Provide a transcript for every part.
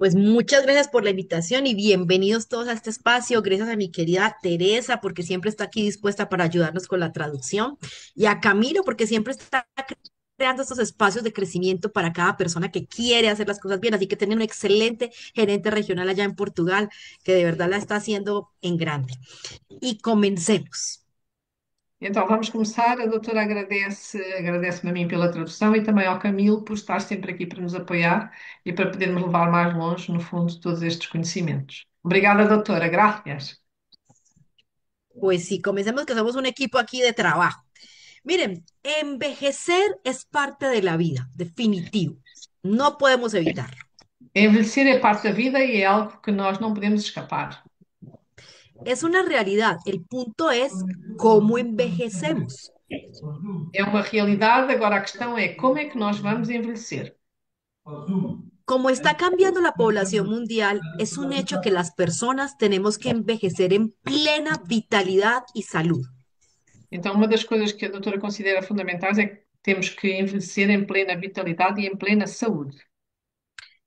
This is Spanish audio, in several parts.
Pues muchas gracias por la invitación y bienvenidos todos a este espacio. Gracias a mi querida Teresa, porque siempre está aquí dispuesta para ayudarnos con la traducción, y a Camilo, porque siempre está creando estos espacios de crecimiento para cada persona que quiere hacer las cosas bien. Así que tiene un excelente gerente regional allá en Portugal, que de verdad la está haciendo en grande. Y comencemos. Então, vamos começar. A doutora agradece-me a mim pela tradução e também ao Camilo por estar sempre aqui para nos apoiar e para podermos levar mais longe, no fundo, todos estes conhecimentos. Obrigada, doutora. Gracias. Pues sí, comencemos que somos un equipo aquí de trabajo. Miren, envejecer es parte de la vida, definitivo. No podemos evitarlo. Envelhecer é parte da vida e é algo que nós não podemos escapar. Es una realidad. El punto es cómo envejecemos. É uma realidade, agora a questão é como é que nós vamos envelhecer. Como está cambiando la población mundial, es un hecho que las personas tenemos que envejecer en plena vitalidad y salud. Então, uma das coisas que a doutora considera fundamentais é que temos que envelhecer em plena vitalidade e em plena saúde.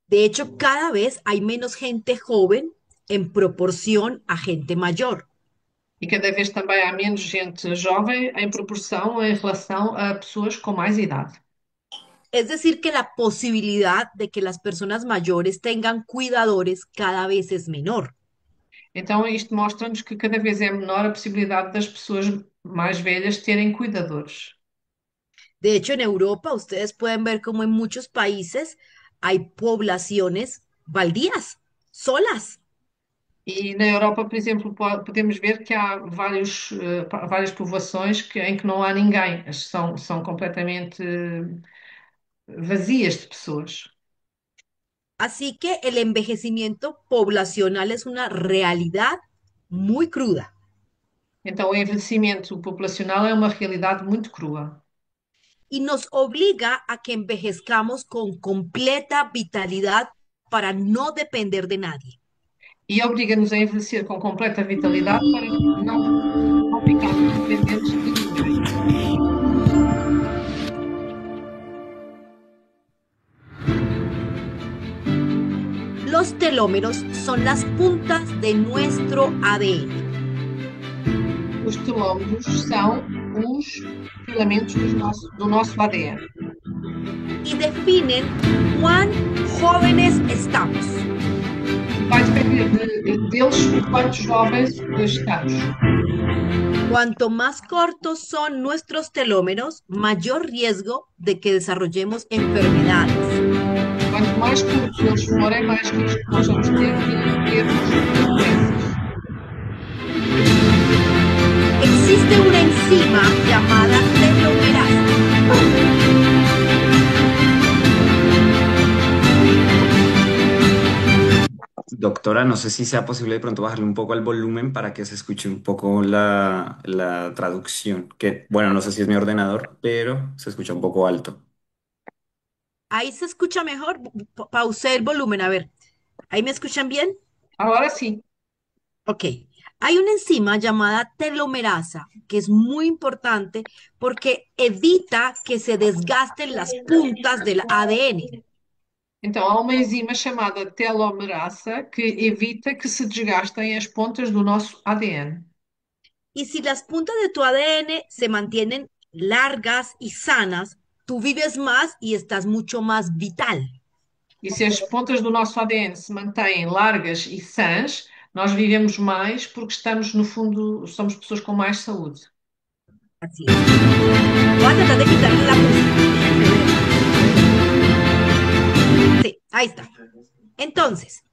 De hecho, cada vez hay menos gente joven en proporción a gente mayor. E cada vez também há menos gente jovem em proporção em relação a pessoas com mais idade. Es decir, que la posibilidad de que las personas mayores tengan cuidadores cada vez es menor. Então, isto mostra-nos que cada vez é menor a possibilidade das pessoas mais velhas terem cuidadores. De hecho, en Europa ustedes pueden ver como en muchos países hay poblaciones baldías, solas. E na Europa, por exemplo, podemos ver que há várias povoações em que não há ninguém, são completamente vazias de pessoas. Así que el envejecimiento poblacional es una realidad muy cruda Então, o envelhecimento populacional é uma realidade muito crua. y nos obliga a que envejezcamos con completa vitalidad para no depender de nadie. E obriga-nos a envelhecer com completa vitalidade para não ficarmos dependentes de ninguém. Los telómeros son las puntas de nuestro ADN Os telómeros são os filamentos do nosso ADN y definen cuán jóvenes estamos. e vai depender deles o quanto jovens estamos. Cuanto más cortos son nuestros telómeros, mayor riesgo de que desarrollemos enfermedades. Quanto mais curtos eles forem, mais risco nós vamos ter de termos doenças. Existe una enzima llamada telomerasa. Doctora, no sé si sea posible de pronto bajarle un poco al volumen para que se escuche un poco la traducción, que bueno, no sé si es mi ordenador, pero se escucha un poco alto. Ahí se escucha mejor. Pausé el volumen. A ver, ¿ahí me escuchan bien? Agora sim, Ok. Hay una enzima llamada telomerasa que es muy importante porque evita que se desgasten las puntas del ADN. então há uma enzima chamada telomerasa que evita que se desgastem as pontas do nosso ADN. Y si las puntas de tu ADN se mantienen largas y sanas, tú vives más y estás mucho más vital. E se as pontas do nosso ADN se mantêm largas e sãs, nós vivemos mais porque estamos, no fundo, somos pessoas com mais saúde. Así es. Voy a tratar de quitarle la música. Sí, ahí está. Entonces,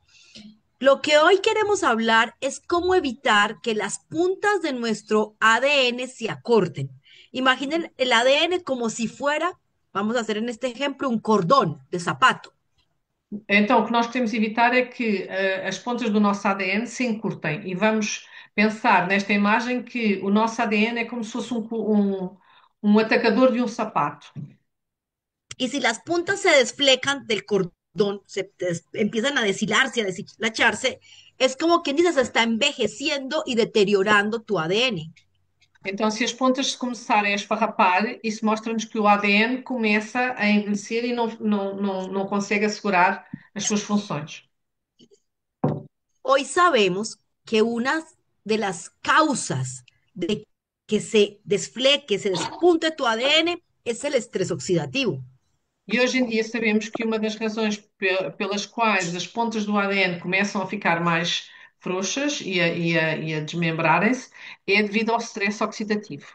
lo que hoy queremos hablar es cómo evitar que las puntas de nuestro ADN se acorten. Imaginen el ADN como si fuera, vamos a hacer en este ejemplo, un cordón de zapato. Então, o que nós queremos evitar é que as pontas do nosso ADN se encurtem e vamos pensar nesta imagem que o nosso ADN é como se fosse um atacador de um sapato. Y si las puntas se desflecan del cordón, empiezan a deshilarse, a deshilacharse, es como quien dice, se está envejeciendo y deteriorando tu ADN. Então, se as pontas se começarem a esfarrapar, isso mostra-nos que o ADN começa a envelhecer e não consegue assegurar as suas funções. Hoy sabemos que una de las causas de que se desfleque, que se despunte tu ADN es el estrés oxidativo. E hoje em dia sabemos que uma das razões pelas quais as pontas do ADN começam a ficar mais frouxas e a desmembrarem-se é devido ao stress oxidativo.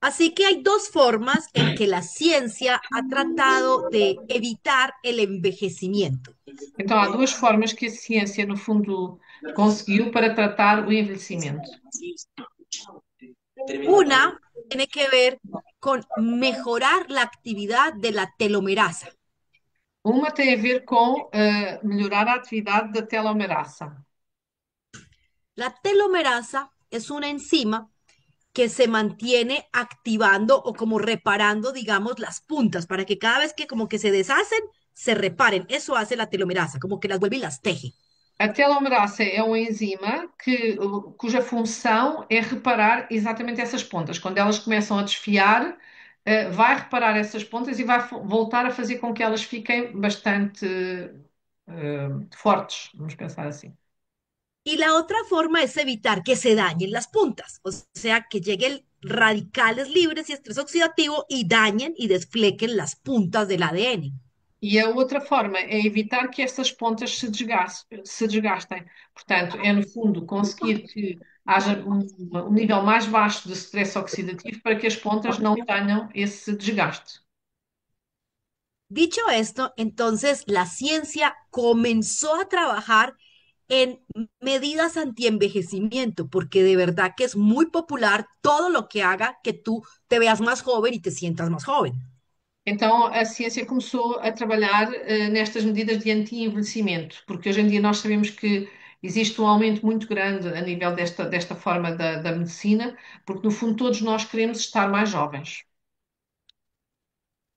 Así que hay dos formas en que la ciencia ha tratado de evitar el envejecimiento. Então, há duas formas que a ciência, no fundo, conseguiu para tratar o envelhecimento. Una tiene que ver con mejorar la actividad de la telomerasa. Uma tem a ver com melhorar a atividade da telomerasa. La telomerasa es una enzima que se mantiene activando o como reparando, digamos, las puntas para que cada vez que como que se deshacen, se reparen. Eso hace la telomerasa, como que las vuelve y las teje. A telomerase é uma enzima cuja função é reparar exatamente essas pontas. Quando elas começam a desfiar, vai reparar essas pontas e vai voltar a fazer com que elas fiquem bastante fortes, vamos pensar assim. Y la otra forma es evitar que se dañen las puntas, o sea, que lleguen radicales libres y estrés oxidativo y dañen y desflequen las puntas del ADN. E a outra forma é evitar que essas pontas se desgastem. Portanto, é no fundo conseguir que haja um nível mais baixo de stress oxidativo para que as pontas não tenham esse desgaste. Dicho esto, entonces la ciencia comenzó a trabajar en medidas antienvejecimiento, porque de verdad que es muy popular todo lo que haga que tú te veas más joven y te sientas más joven. Então, a ciência começou a trabalhar nestas medidas de anti-envelhecimento, porque hoje em dia nós sabemos que existe um aumento muito grande a nível desta forma da medicina, porque no fundo todos nós queremos estar mais jovens.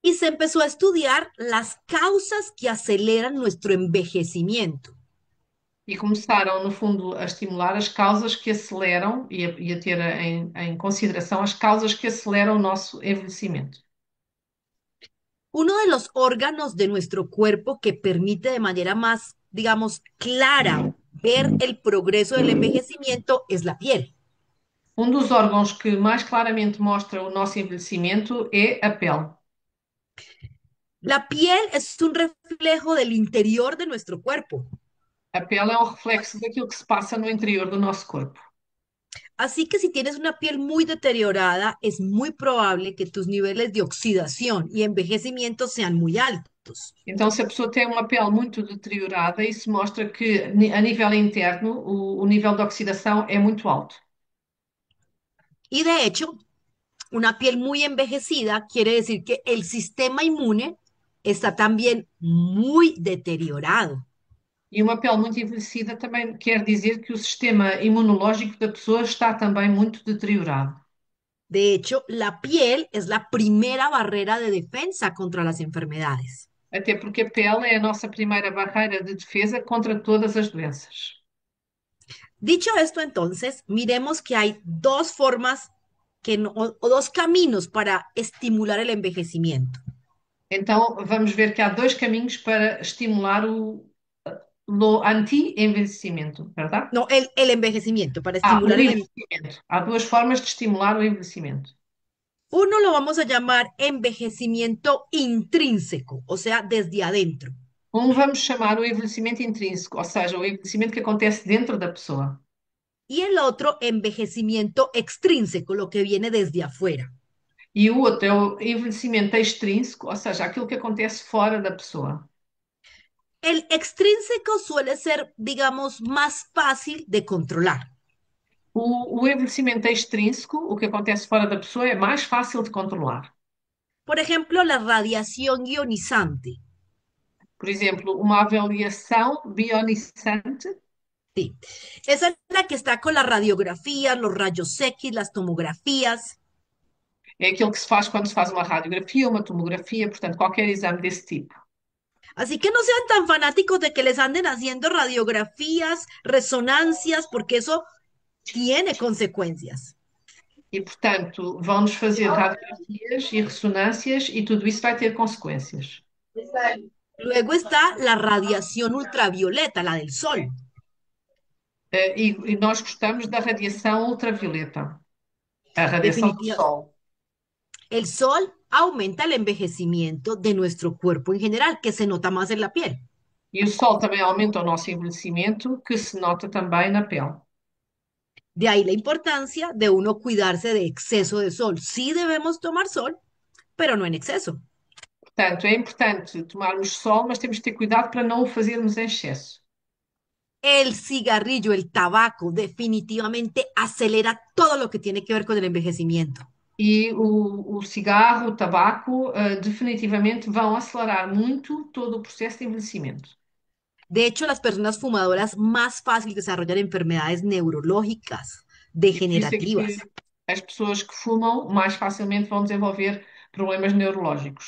Y se empezó a estudiar las causas que aceleran nuestro envejecimiento. E começaram, no fundo, a estimular as causas que aceleram e a ter em consideração as causas que aceleram o nosso envelhecimento. Uno de los órganos de nuestro cuerpo que permite de manera más, digamos, clara ver el progreso del envejecimiento es la piel. Um dos órgãos que mais claramente mostra o nosso envelhecimento é a pele. La piel es un reflejo del interior de nuestro cuerpo. A pele é um reflexo daquilo que se passa no interior do nosso corpo. Así que si tienes una piel muy deteriorada, es muy probable que tus niveles de oxidación y envejecimiento sean muy altos. Então, se a pessoa tem uma pele muito deteriorada, isso mostra que, a nível interno, o nível de oxidação é muito alto. Y de hecho, una piel muy envejecida quiere decir que el sistema inmune está también muy deteriorado. E uma pele muito envelhecida também quer dizer que o sistema imunológico da pessoa está também muito deteriorado. De hecho, la piel es la primera barrera de defensa contra las enfermedades. Até porque a pele é a nossa primeira barreira de defesa contra todas as doenças. Dicho esto, entonces, miremos que hay dos formas o dos caminos para estimular el envejecimiento. Então, vamos ver que há dois caminhos para estimular o anti-envelhecimento, verdade? No, el envejecimiento, para O estimular envelhecimento. Há duas formas de estimular o envelhecimento. uno lo vamos a llamar envejecimiento intrínseco, o sea, desde adentro. Vamos chamar o envelhecimento intrínseco, ou seja, o envelhecimento que acontece dentro da pessoa. Y el otro, envejecimiento extrínseco, lo que viene desde afuera. E o outro é o envelhecimento extrínseco, ou seja, aquilo que acontece fora da pessoa. El extrínseco suele ser, digamos, más fácil de controlar. O envelhecimento extrínseco, o que acontece fora da pessoa, é mais fácil de controlar. Por ejemplo, la radiación ionizante. Por exemplo, uma avaliação bionizante Sí. Esa es la que está con las radiografías, los rayos X, las tomografías. é aquilo que se faz quando se faz uma radiografia, uma tomografia, portanto, qualquer exame desse tipo. Así que no sean tan fanáticos de que les anden haciendo radiografías, resonancias, porque eso tiene consecuencias. E, portanto, vão-nos fazer radiografias e ressonâncias e tudo isso vai ter consequências. Luego está la radiación ultravioleta, la del sol. E nós gostamos da radiação ultravioleta, a radiação do Definitiva, Sol. el sol aumenta el envejecimiento de nuestro cuerpo en general, que se nota más en la piel. E o Sol também aumenta o nosso envelhecimento, que se nota também na pele. De ahí la importancia de uno cuidarse de exceso de sol. Sí debemos tomar sol, pero no en exceso. Portanto, é importante tomarmos sol, mas temos de ter cuidado para não o fazermos em excesso. El cigarrillo, el tabaco, definitivamente acelera todo lo que tiene que ver con el envejecimiento. E o cigarro, o tabaco, definitivamente vão acelerar muito todo o processo de envelhecimento. De hecho, las personas fumadoras más fácil desarrollan enfermedades neurológicas, E por isso é degenerativas, que as pessoas que fumam mais facilmente vão desenvolver problemas neurológicos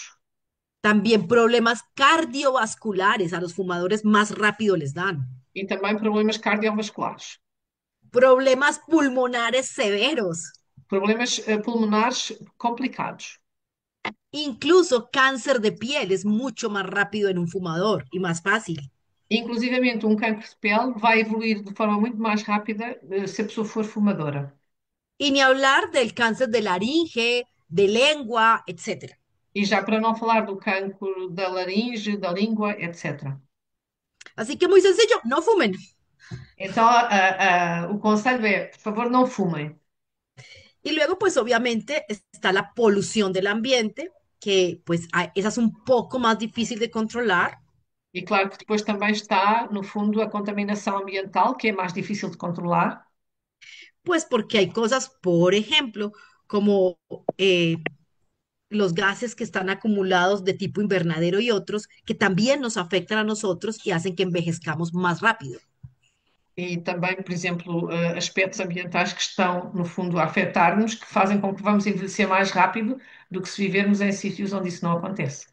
también problemas cardiovasculares, a los fumadores más rápido les dan, e também problemas cardiovasculares, problemas pulmonares severos, problemas pulmonares complicados. incluso cáncer de piel es mucho más rápido en un fumador y más fácil. Inclusivamente, um cancro de pele vai evoluir de forma muito mais rápida se a pessoa for fumadora. Y ni hablar del cáncer de laringe, de lengua, etcétera. E já para não falar do cancro da laringe, da língua, etc. Así que muy sencillo, no fumen. Então, o conselho é, por favor, não fumem. Y luego, pues obviamente está la polución del ambiente, que pues esa es un poco más difícil de controlar, E claro que depois também está, no fundo, a contaminação ambiental, que é mais difícil de controlar. pues porque hay cosas, por ejemplo, como los gases que están acumulados de tipo invernadero y otros, que también nos afectan a nosotros y hacen que envejezcamos más rápido. E também, por exemplo, aspectos ambientais que estão, no fundo, a afetar-nos, que fazem com que vamos envelhecer mais rápido do que se vivermos em sítios onde isso não acontece.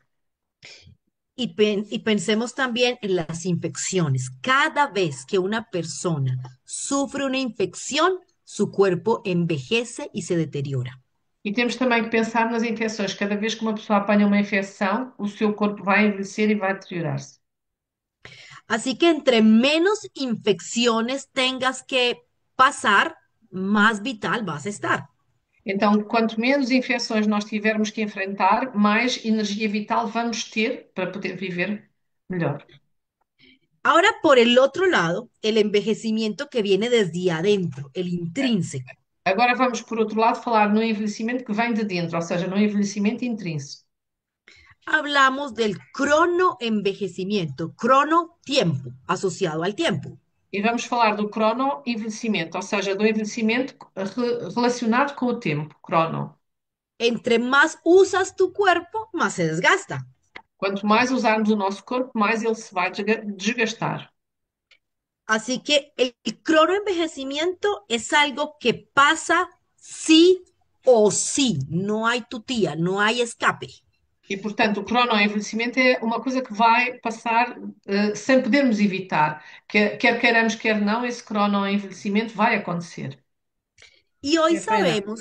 Y pensemos también en las infecciones. Cada vez que una persona sufre una infección, su cuerpo envejece y se deteriora. E temos também que pensar nas infecções. Cada vez que uma pessoa apanha uma infecção, o seu corpo vai envelhecer e vai deteriorar-se. Así que entre menos infecciones tengas que pasar, más vital vas a estar. Então, quanto menos infecções nós tivermos que enfrentar, mais energia vital vamos ter para poder viver melhor. Ahora, por el otro lado, el envejecimiento que viene desde adentro, el intrínseco. Agora vamos, por outro lado, falar no envelhecimento que vem de dentro, ou seja, no envelhecimento intrínseco. Hablamos del cronoenvejecimiento, crono tiempo, asociado al tiempo. E vamos falar do cronoenvelhecimento, ou seja, do envelhecimento relacionado com o tempo, crono. Entre más usas tu cuerpo, más se desgasta. Quanto mais usarmos o nosso corpo, mais ele se vai desgastar. Así que el cronoenvejecimiento es algo que pasa sí o sí. No hay tu tía, no hay escape. E, portanto, o cronoenvelhecimento é uma coisa que vai passar sem podermos evitar. Quer queiramos, quer não, esse cronoenvelhecimento vai acontecer. Y hoy É pena. sabemos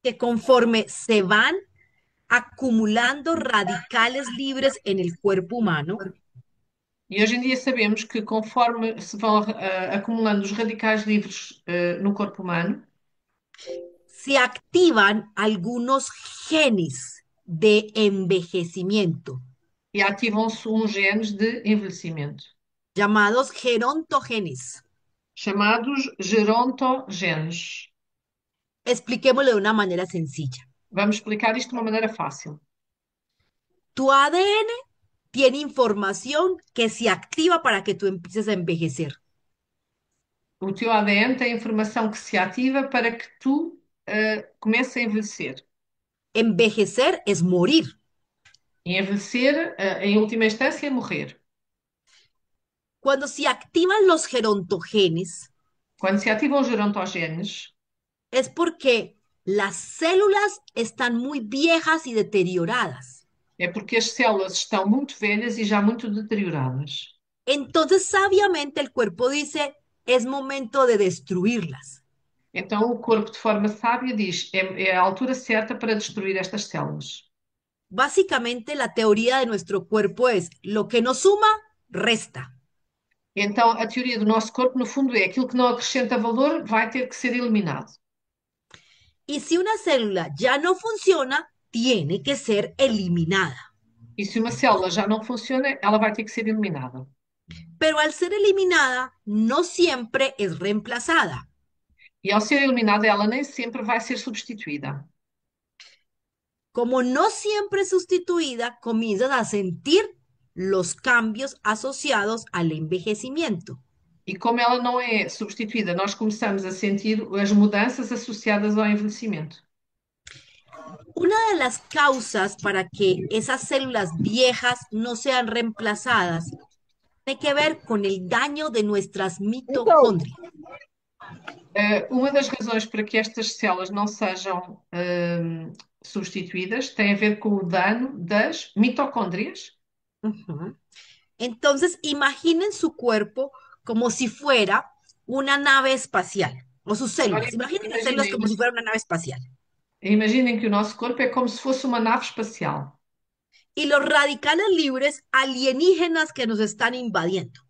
que conforme se van acumulando radicales libres en el cuerpo humano, E hoje em dia sabemos que conforme se vão acumulando os radicais livres no corpo humano, se activan algunos genes de envejecimiento, e ativam-se uns genes de envelhecimento, llamados gerontogenes. chamados gerontogenes. Expliquémoslo de una manera sencilla. Vamos explicar isto de uma maneira fácil. Tu ADN tiene información que se activa para que tú empieces a envejecer. O teu ADN tem informação que se ativa para que tu comeces a envelhecer. Envejecer es morir. E envelhecer, em última instância, é morrer. Cuando se activan los gerontogenes, Quando se ativam os gerontogenes, es porque las células están muy viejas y deterioradas. é porque as células estão muito velhas e já muito deterioradas. Entonces, sabiamente, el cuerpo dice, es momento de destruirlas. Então, o corpo, de forma sábia, diz: é a altura certa para destruir estas células. Básicamente, la teoría de nuestro cuerpo es lo que no suma, resta. Então, a teoria do nosso corpo, no fundo, é aquilo que não acrescenta valor vai ter que ser eliminado. Y si una célula ya no funciona, tiene que ser eliminada. E se uma célula já não funciona, ela vai ter que ser eliminada. Pero al ser eliminada, no siempre es reemplazada. E ao ser eliminada, ela nem sempre vai ser substituída. Como no siempre es sustituida, comienzas a sentir los cambios asociados al envejecimiento. E como ela não é substituída, nós começamos a sentir as mudanças associadas ao envelhecimento. Una de las causas para que esas células viejas no sean reemplazadas tiene que ver con el daño de nuestras mitocondrias. Uma das razões para que estas células não sejam substituídas tem a ver com o dano das mitocôndrias. Ujú. Entonces, imaginen su cuerpo como si fuera una nave espacial, o sus Agora células. Imaginen las células como si fuera una nave espacial. imaginem que o nosso corpo é como se fosse uma nave espacial. Y los radicales libres alienígenas que nos están invadiendo.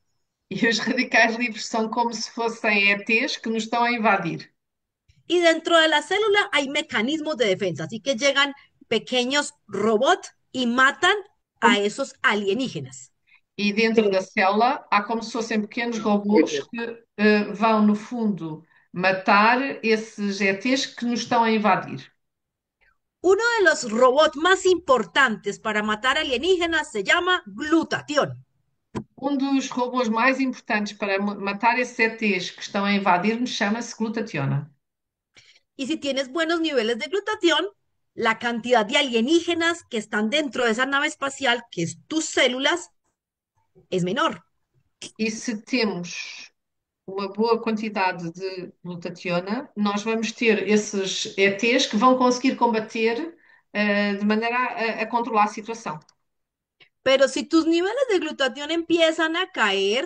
E os radicais livres são como se fossem ETs que nos estão a invadir. Y dentro de la célula hay mecanismos de defensa, así que llegan pequeños robots y matan a esos alienígenas. E dentro da célula há como se fossem pequenos robôs que vão, no fundo, matar esses ETs que nos estão a invadir. Uno de los robots más importantes para matar alienígenas se llama glutatión. Um dos robôs mais importantes para matar esses ETs que estão a invadir-nos chama-se glutationa. Y si tienes buenos niveles de glutatión, la cantidad de alienígenas que están dentro de esa nave espacial, que es tus células, es menor. E se temos uma boa quantidade de glutationa, nós vamos ter esses ETs que vão conseguir combater de maneira a controlar a situação. Pero si tus niveles de glutatión empiezan a caer,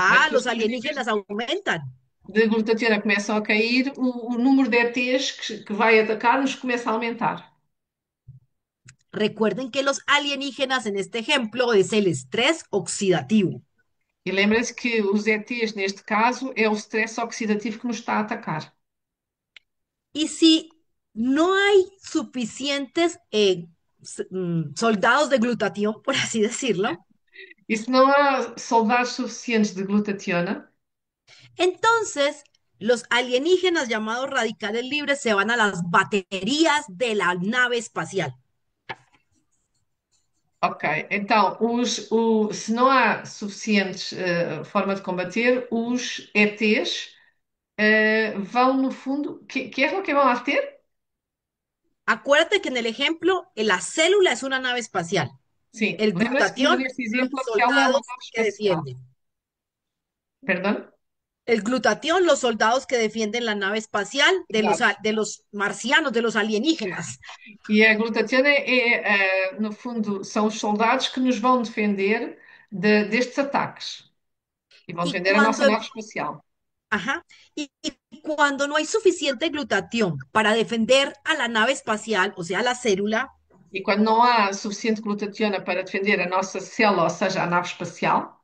Mas se os los teus níveis alienígenas aumentan. de glutationa começam a cair, o número de ETs que vai atacar-nos começa a aumentar. Recuerden que los alienígenas en este ejemplo es el estrés oxidativo. E lembrem-se que os ETs, neste caso, é o stress oxidativo que nos está a atacar. Y si no hay suficientes soldados de glutatión, por así decirlo, E se não há soldados suficientes de glutationa, entonces los alienígenas llamados radicales libres se van a las baterías de la nave espacial. ok, então se não há suficientes forma de combater, os ETs vão no fundo, que é o que vão lá ter? Acuérdate que en el ejemplo, la célula es una nave espacial. Sim, El lembra-se que glutatión, neste los exemplo a célula é uma soldados nave que espacial. defienden. Perdão? El glutatión, los soldados que defienden la nave espacial Exato. de los marcianos, de los alienígenas. E a glutationa no fundo, são os soldados que nos vão defender destes ataques e vão Y defender a nossa cuando, nave espacial. ajá, y cuando no hay suficiente glutatión para defender a la nave espacial, o sea, la célula, E quando não há suficiente glutationa para defender a nossa célula, ou seja, a nave espacial,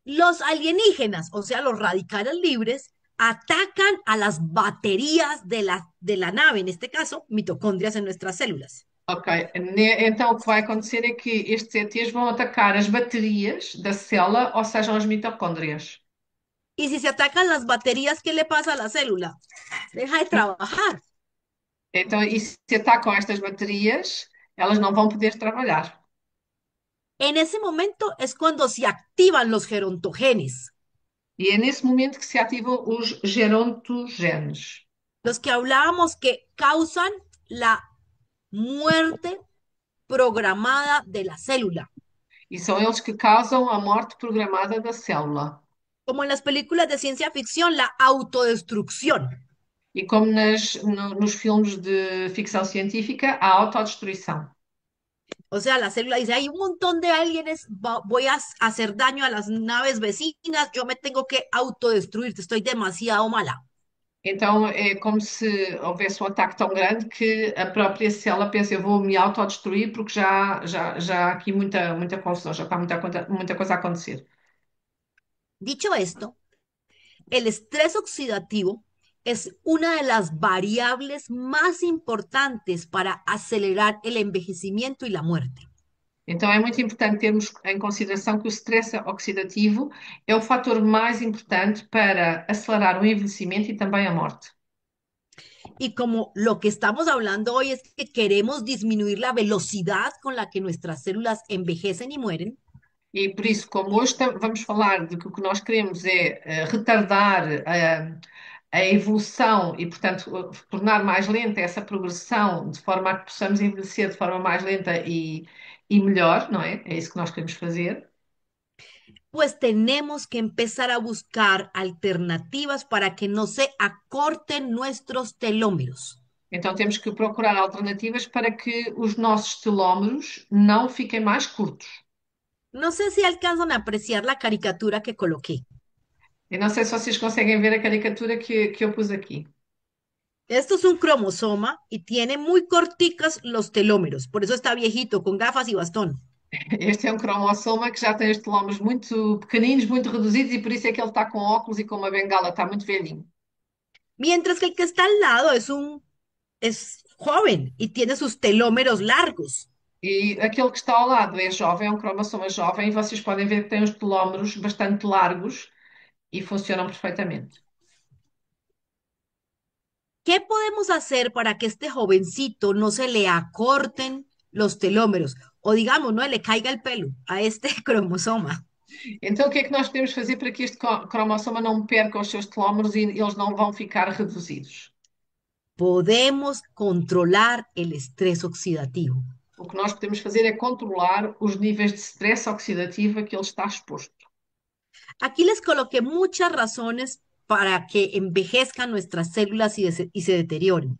los alienígenas, o sea, los radicales libres, atacan a las baterías de la nave, en este caso, mitocondrias en nuestras células. ok, então o que vai acontecer é que estes ETs vão atacar as baterias da célula, ou seja, as mitocôndrias. Y si se atacan las baterías, ¿qué le pasa a la célula? Deja de trabajar. Então, e se atacam estas baterias, elas não vão poder trabalhar. En ese momento es cuando se activan los gerontogenes, E é nesse momento que se ativam os gerontogenes, los que hablábamos que causan la muerte programada de la célula, e são eles que causam a morte programada da célula. como en las películas de ciencia ficción, la autodestrucción. E como nos filmes de ficção científica, a autodestruição. O sea, la célula dice, hay un montón de aliens, voy a hacer daño a las naves vecinas, yo me tengo que autodestruir, estoy demasiado mala. Então é como se houvesse um ataque tão grande que a própria célula pensa, eu vou me autodestruir porque já há aqui muita confusão, já está muita coisa a acontecer. Dicho esto, el estrés oxidativo es una de las variables más importantes para acelerar el envejecimiento y la muerte. Então é muito importante termos em consideração que o stress oxidativo é o fator mais importante para acelerar o envelhecimento e também a morte. Y como lo que estamos hablando hoy es que queremos disminuir la velocidad con la que nuestras células envejecen y mueren, E por isso, como hoje vamos falar de que o que nós queremos é retardar a evolução e, portanto, tornar mais lenta essa progressão, de forma a que possamos envelhecer de forma mais lenta e melhor, não é? É isso que nós queremos fazer. pues tenemos que empezar a buscar alternativas para que no se acorten nuestros telómeros. Então, temos que procurar alternativas para que os nossos telómeros não fiquem mais curtos. No sé si alcanzan a apreciar la caricatura que coloqué. Eu não sei se vocês conseguem ver a caricatura que eu pus aqui. Esto es un cromosoma y tiene muy corticas los telómeros, por eso está viejito, con gafas y bastón. Este é um cromossoma que já tem os telómeros muito pequeninos, muito reduzidos, e por isso é que ele está com óculos e com uma bengala, está muito velhinho. Mientras que el que está al lado es joven y tiene sus telómeros largos. E aquele que está ao lado é jovem, é um cromossoma jovem, e vocês podem ver que tem os telómeros bastante largos e funcionam perfeitamente. ¿Qué podemos hacer para que este jovencito no se le acorten los telómeros? O digamos, no le caiga el pelo a este cromosoma. Então, o que é que nós podemos fazer para que este cromossoma não perca os seus telómeros e eles não vão ficar reduzidos? Podemos controlar el estrés oxidativo. O que nós podemos fazer é controlar os níveis de stress oxidativo a que ele está exposto. Aquí les coloqué muchas razones para que envejezcan nuestras células y se deterioren.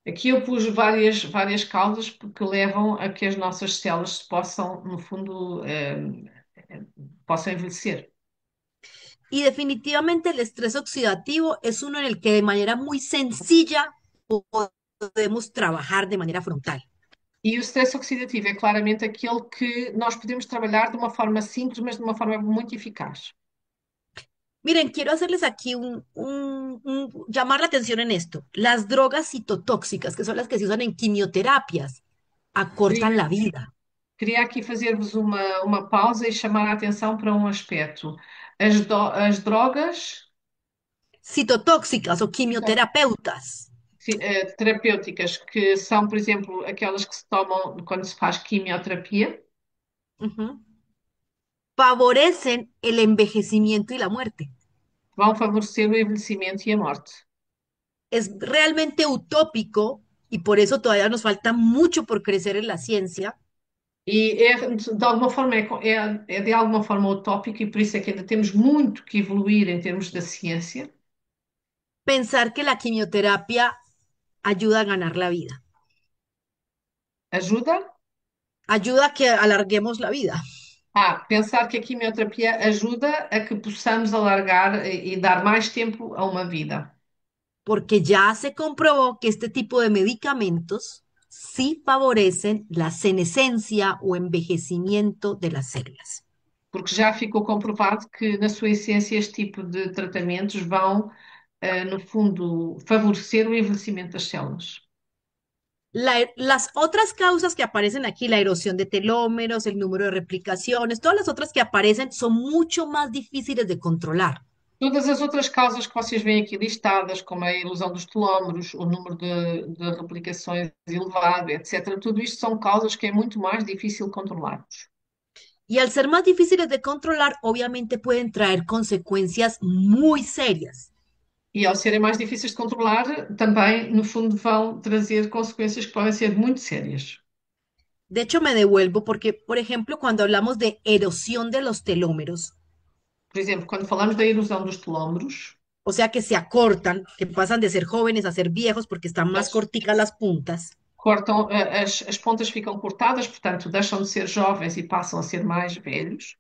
Aqui eu pus várias causas que levam a que as nossas células possam, no fundo, possam envelhecer. Y definitivamente el estrés oxidativo es uno en el que de manera muy sencilla podemos trabajar de manera frontal. E o stress oxidativo é claramente aquele que nós podemos trabalhar de uma forma simples, mas de uma forma muito eficaz. Miren, quiero hacerles aquí llamar la atención en esto. Las drogas citotóxicas, que son las que se usan en quimioterapias, acortan Queria, la vida. queria aqui fazer-vos uma pausa e chamar a atenção para um aspecto. As drogas Citotóxicas o quimioterapeutas terapêuticas, que são, por exemplo, aquelas que se tomam quando se faz quimioterapia, ujú, favorecen el envejecimiento y la muerte. vão favorecer o envelhecimento e a morte. Es realmente utópico y por eso todavía nos falta mucho por crecer en la ciencia. E de alguma forma é de alguma forma utópico e por isso é que ainda temos muito que evoluir em termos da ciência. Pensar que la quimioterapia ayuda a ganar la vida, Ajuda ayuda a que alarguemos la vida, a pensar que a quimioterapia ajuda a que possamos alargar e dar mais tempo a uma vida, porque ya se comprobó que este tipo de medicamentos sí favorecen la senescencia o envejecimiento de las células. porque já ficou comprovado que, na sua essência, este tipo de tratamentos vão, no fundo, favorecer o envelhecimento das células. Las otras causas que aparecen aquí, la erosión de telómeros, el número de replicaciones, todas las otras que aparecen son mucho más difíciles de controlar. Todas as outras causas que vocês veem aqui listadas, como a ilusão dos telómeros, o número de replicações elevado, etc., tudo isto são causas que é muito mais difícil controlarmos. Y al ser más difíciles de controlar, obviamente pueden traer consecuencias muy serias. E ao serem mais difíceis de controlar, também, no fundo, vão trazer consequências que podem ser muito sérias. De hecho, me devuelvo porque, por ejemplo, cuando hablamos de erosión de los telómeros, Por exemplo, quando falamos da erosão dos telómeros, o sea que se acortan, que pasan de ser jóvenes a ser viejos porque están más eles corticas las puntas, cortam, as pontas ficam cortadas, portanto, deixam de ser jovens e passam a ser mais velhos.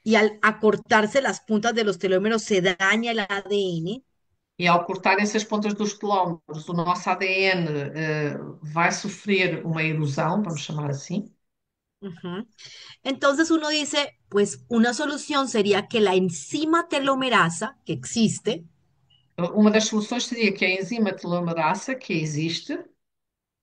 y al acortarse las puntas de los telómeros se daña el ADN, E ao cortar essas pontas dos telómeros, o nosso ADN, vai sofrer uma erosão, vamos chamar assim. Ujú. Entonces uno dice, pues una solución sería que la enzima telomerasa que existe, Uma das soluções seria que a enzima telomerasa, que existe,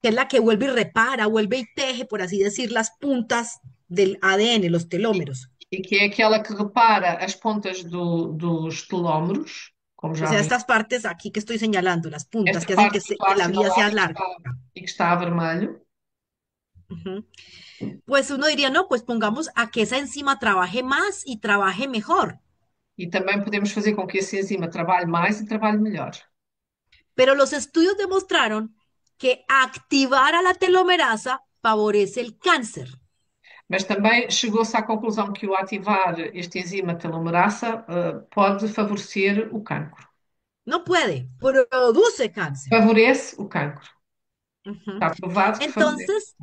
que es la que vuelve y repara, vuelve y teje, por así decir, las puntas del ADN, los telómeros. e que é aquela que repara as pontas dos telómeros, como O já sea, vimos, estas partes aquí que estoy señalando, las puntas esta que hacen parte que, que estou a que la vida assinalar sea larga. e que está a vermelho. Ujú. Pues uno diría, no, pues pongamos a que esa enzima trabaje más y trabaje mejor. E também podemos fazer com que essa enzima trabalhe mais e trabalhe melhor. Pero los estudios demostraron que activar a la telomerasa favorece el cáncer. Mas também chegou-se à conclusão que o ativar esta enzima telomerasa, pode favorecer o cancro. No puede, produce cáncer. Favorece o cancro. Ujú. Está provado que favorece. Entonces,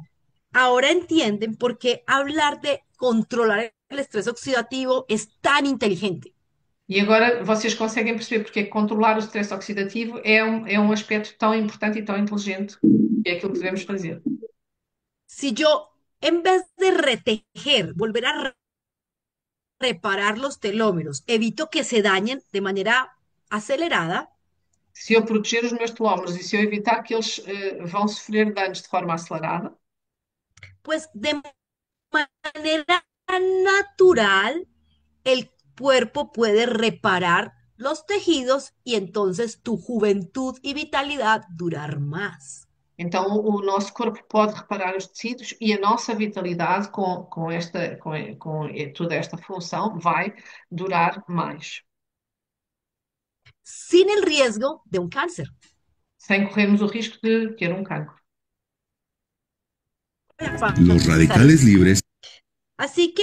ahora entienden por qué hablar de controlar el estrés oxidativo es tan inteligente. E agora vocês conseguem perceber porque é que controlar o stress oxidativo é um aspecto tão importante e tão inteligente, que é aquilo que devemos fazer. Si yo, en vez de retejer, volver a reparar los telómeros, evito que se dañen de manera acelerada, Se eu proteger os meus telómeros e se eu evitar que eles, vão sofrer danos de forma acelerada, pues de manera natural el cuerpo puede reparar los tejidos y entonces tu juventud y vitalidad durar más. então o nosso corpo pode reparar os tecidos e a nossa vitalidade com toda esta função vai durar mais, Sin el riesgo de un cáncer. sem corrermos o risco de ter um cancro. Los radicales libres. Así que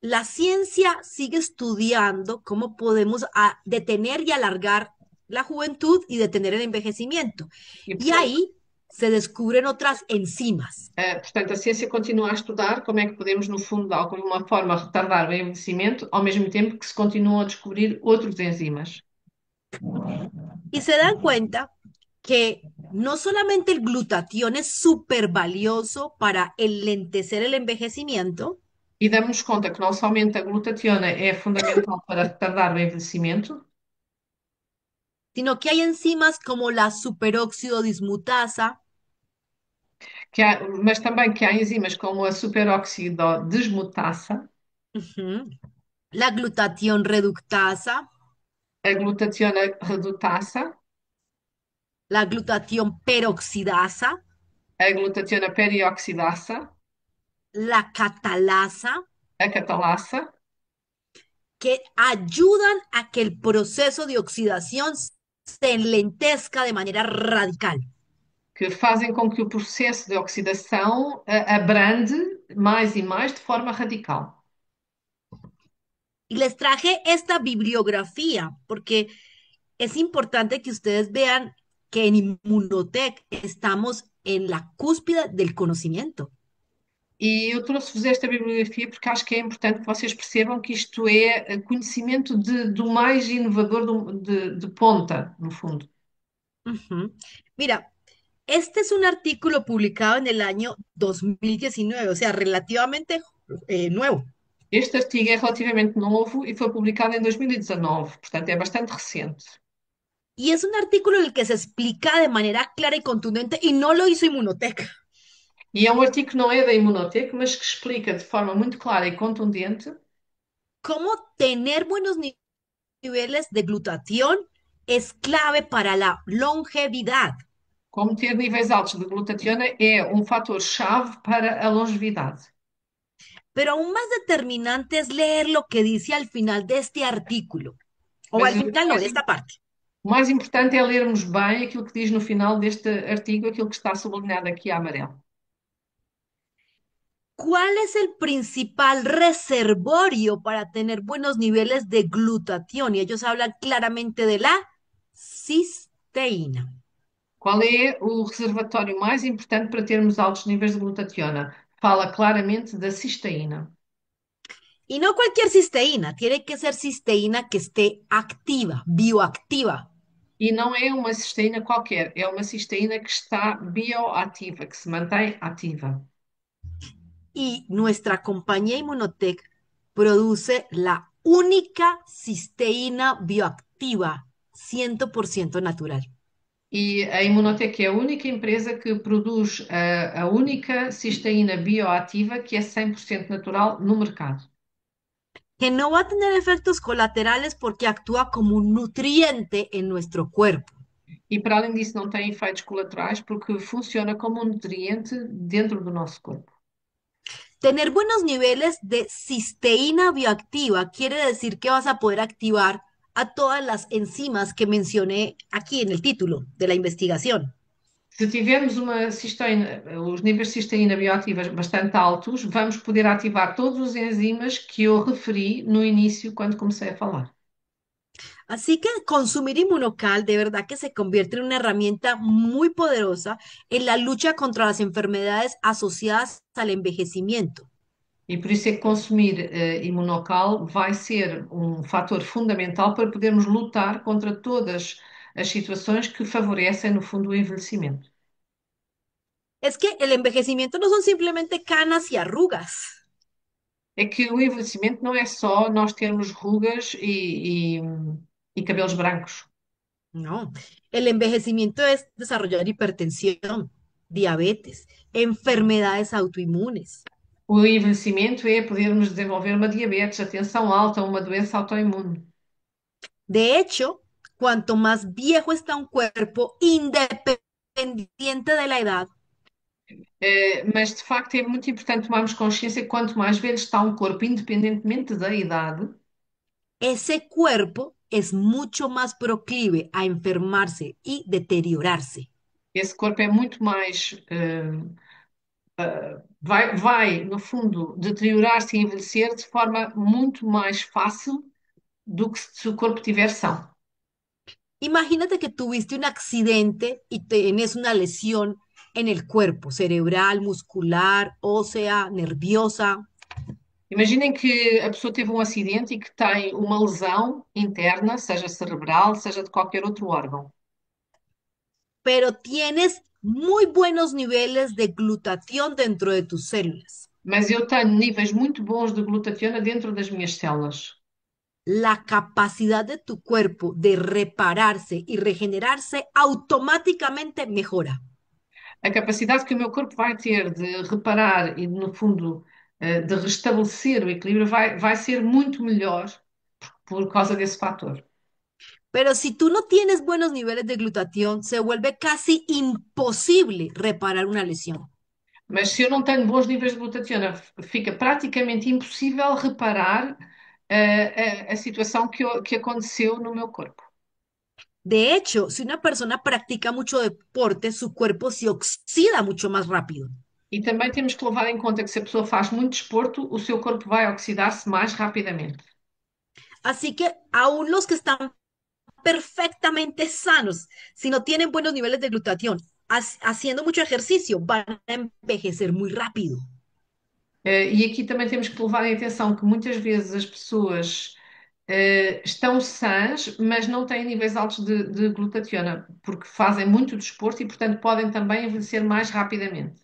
la ciencia sigue estudiando cómo podemos detener y alargar la juventud y detener el envejecimiento. E, Y portanto, ahí se descubren otras enzimas. portanto, a ciência continua a estudar como é que podemos, no fundo, de alguma forma, retardar o envelhecimento, ao mesmo tempo que se continuam a descobrir outros enzimas. Y se dan cuenta que no solamente el glutatión es súper valioso para enlentecer el envejecimiento, E damos conta que não somente a glutationa é fundamental para retardar o envelhecimento, sino que hay enzimas como la superóxido dismutasa, mas também que há enzimas como a superóxido desmutasa, ujú, la glutatión reductasa, a glutationa redutasa, la glutatión peroxidasa, a glutationa perioxidasa, la catalasa, a catalasa, que ayudan a que el proceso de oxidación se enlentezca de manera radical. que fazem com que o processo de oxidação abrande mais e mais de forma radical. Y les traje esta bibliografía porque es importante que ustedes vean que en Inmunotech estamos en la cúspide del conocimiento. E eu trouxe-vos esta bibliografia porque acho que é importante que vocês percebam que isto é conhecimento do mais inovador de ponta, no fundo. Ujú. Mira, este es un artículo publicado en el año 2019, o sea, relativamente nuevo. Este artigo é relativamente novo e foi publicado em 2019, portanto é bastante recente. Y es un artículo en el que se explica de manera clara y contundente, y no lo hizo Inmunotech, E é um artigo que não é da Imunotec, mas que explica de forma muito clara e contundente cómo tener buenos niveles de glutatión es clave para la longevidad. como ter níveis altos de glutationa é um fator-chave para a longevidade. Pero aún más determinante es leer lo que dice al final de este artículo, o Mas al final no, de esta parte. o mais importante é lermos bem aquilo que diz no final deste artigo, aquilo que está sublinhado aqui a amarelo. ¿Cuál es el principal reservorio para tener buenos niveles de glutatión? Y ellos hablan claramente de la cisteína. Qual é o reservatório mais importante para termos altos níveis de glutationa? Fala claramente da cisteína. Y no cualquier cisteína, tiene que ser cisteína que esté activa, bioactiva. E não é uma cisteína qualquer, é uma cisteína que está bioativa, que se mantém ativa. Y nuestra compañía Inmunotech produce la única cisteína bioactiva 100% natural. E a Imunotec é a única empresa que produz a única cisteína bioativa que é 100% natural no mercado. Que no va a tener efectos colaterales porque actúa como un nutriente en nuestro cuerpo. E para além disso, não tem efeitos colaterais porque funciona como um nutriente dentro do nosso corpo. Tener buenos niveles de cisteína bioactiva quiere decir que vas a poder activar a todas las enzimas que mencioné aquí en el título de la investigación. Se tivermos uma cisteína, os níveis de cisteína bioativas bastante altos, vamos poder ativar todos os enzimas que eu referi no início, quando comecei a falar. Así que consumir inmunocal de verdad que se convierte en una herramienta muy poderosa en la lucha contra las enfermedades asociadas al envejecimiento. E por isso é que consumir imunocal vai ser um fator fundamental para podermos lutar contra todas as situações que favorecem, no fundo, o envelhecimento. Es que el envejecimiento no son simplemente canas y arrugas. É que o envelhecimento não é só nós termos rugas e cabelos brancos. No, el envejecimiento es desarrollar hipertensión, diabetes, enfermedades autoinmunes. O envelhecimento é podermos desenvolver uma diabetes, a tensão alta, uma doença autoimune. De hecho, cuanto más viejo está un cuerpo, independiente de la edad, Mas de facto é muito importante tomarmos consciência que quanto mais velho está um corpo, independentemente da idade, ese cuerpo es mucho más proclive a enfermarse y deteriorarse. esse corpo é muito mais vai, no fundo, deteriorar-se e envelhecer de forma muito mais fácil do que se o corpo tiver são. Imagínate que tuviste un accidente y tienes una lesión en el cuerpo, cerebral, muscular, ósea, nerviosa, Imaginem que a pessoa teve um acidente e que tem uma lesão interna, seja cerebral, seja de qualquer outro órgão. pero tienes muy buenos niveles de glutatión dentro de tus células. Mas eu tenho níveis muito bons de glutationa dentro das minhas células. La capacidad de tu cuerpo de repararse y regenerarse automáticamente mejora. A capacidade que o meu corpo vai ter de reparar e, no fundo, de restabelecer o equilíbrio vai ser muito melhor por causa desse fator. Pero si tú no tienes buenos niveles de glutatión, se vuelve casi imposible reparar una lesión. Mas se eu não tenho bons níveis de glutationa, fica praticamente impossível reparar a situação que aconteceu no meu corpo. De hecho, si una persona practica mucho deporte, su cuerpo se oxida mucho más rápido. E também temos que levar em conta que se a pessoa faz muito desporto, o seu corpo vai oxidar-se mais rapidamente. Así que aún los que están perfectamente sanos, si no tienen buenos niveles de glutatión, haciendo mucho ejercicio, van a envejecer muy rápido. E aqui também temos que levar em atenção que muitas vezes as pessoas estão sãs, mas não têm níveis altos de glutationa, porque fazem muito desporto e, portanto, podem também envelhecer mais rapidamente.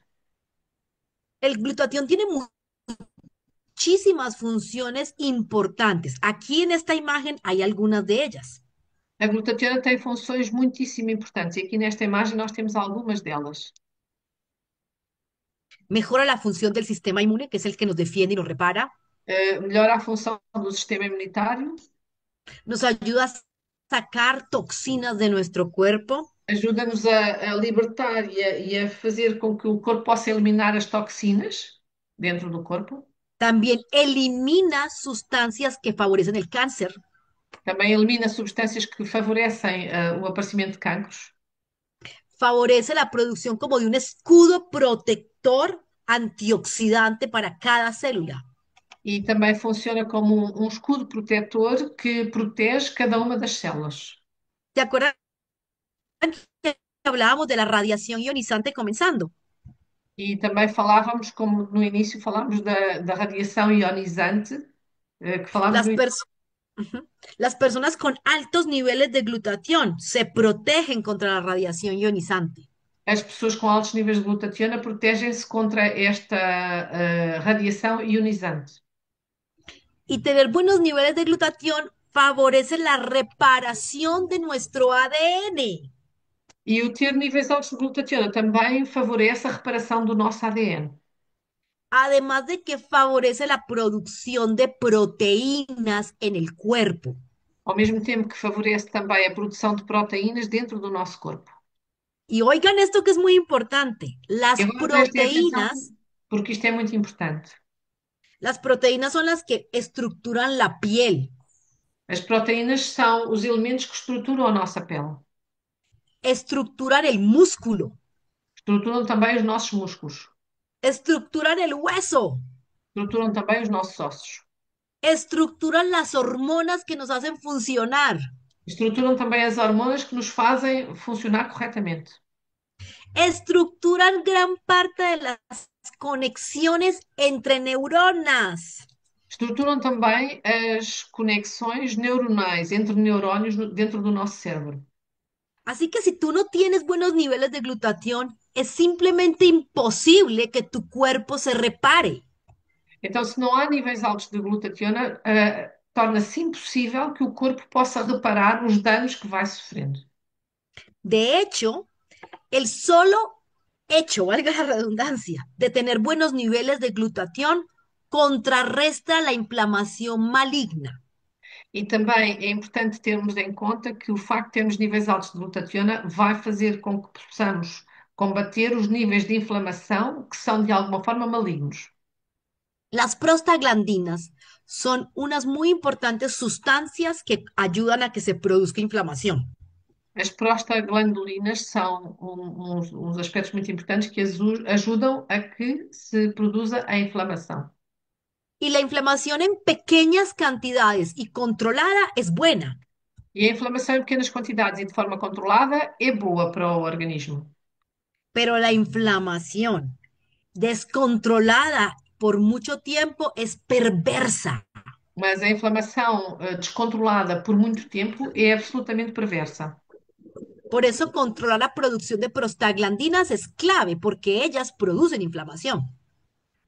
El glutatión tiene muchísimas funciones importantes. Aquí en esta imagen hay algunas de ellas. A glutationa tem funções muitíssimo importantes e aqui nesta imagem nós temos algumas delas. Mejora la función del sistema inmune, que es el que nos defiende y nos repara. Melhora a função do sistema imunitário, Nos ayuda a sacar toxinas de nuestro cuerpo. ajuda-nos a libertar e a fazer com que o corpo possa eliminar as toxinas dentro do corpo. También elimina sustancias que favorecen el cáncer. Também elimina substâncias que favorecem o aparecimento de cancros. Favorece la producción como de un escudo protector antioxidante para cada célula. E também funciona como um escudo protetor que protege cada uma das células. ¿Te acuerdas que hablábamos de la radiación ionizante comenzando? E também falávamos, como no início falámos da radiação ionizante, que falámos Las, no início. pers- Las personas con altos niveles de glutatión se protegen contra la radiación ionizante. As pessoas com altos níveis de glutationa protegem-se contra esta radiação ionizante. Y tener buenos niveles de glutatión favorece la reparación de nuestro ADN. E o ter níveis altos de glutationa também favorece a reparação do nosso ADN. Además de que favorece la producción de proteínas en el cuerpo. Ao mesmo tempo que favorece também a produção de proteínas dentro do nosso corpo. Y oigan esto que es muy importante. E agora prestem atenção, porque isto é muito importante. Las proteínas son las que estructuran la piel, As proteínas são os elementos que estruturam a nossa pele. estructuran el músculo, Estruturam também os nossos músculos. estructuran el hueso, Estruturam também os nossos ossos. estructuran las hormonas que nos hacen funcionar, Estruturam também as hormonas que nos fazem funcionar corretamente. estructuran gran parte de las conexiones entre neuronas. Estruturam também as conexões neuronais entre neurónios dentro do nosso cérebro. Así que si tú no tienes buenos niveles de glutatión, es simplemente imposible que tu cuerpo se repare. Então, se não há níveis altos de glutationa, torna-se impossível que o corpo possa reparar os danos que vai sofrendo. De hecho, el solo hecho, valga la redundancia, de tener buenos niveles de glutatión contrarresta la inflamación maligna. E também é importante termos em conta que o facto de termos níveis altos de glutationa vai fazer com que possamos combater os níveis de inflamação que são de alguma forma malignos. Las prostaglandinas son unas muy importantes sustancias que ayudan a que se produzca inflamación. As prostaglandulinas são uns aspectos muito importantes que ajudam a que se produza a inflamação. Y la inflamación en pequeñas cantidades y controlada es buena, E a inflamação em pequenas quantidades e de forma controlada é boa para o organismo. pero la inflamación descontrolada por mucho tiempo es perversa. Mas a inflamação descontrolada por muito tempo é absolutamente perversa. Por eso controlar la producción de prostaglandinas es clave porque ellas producen inflamación.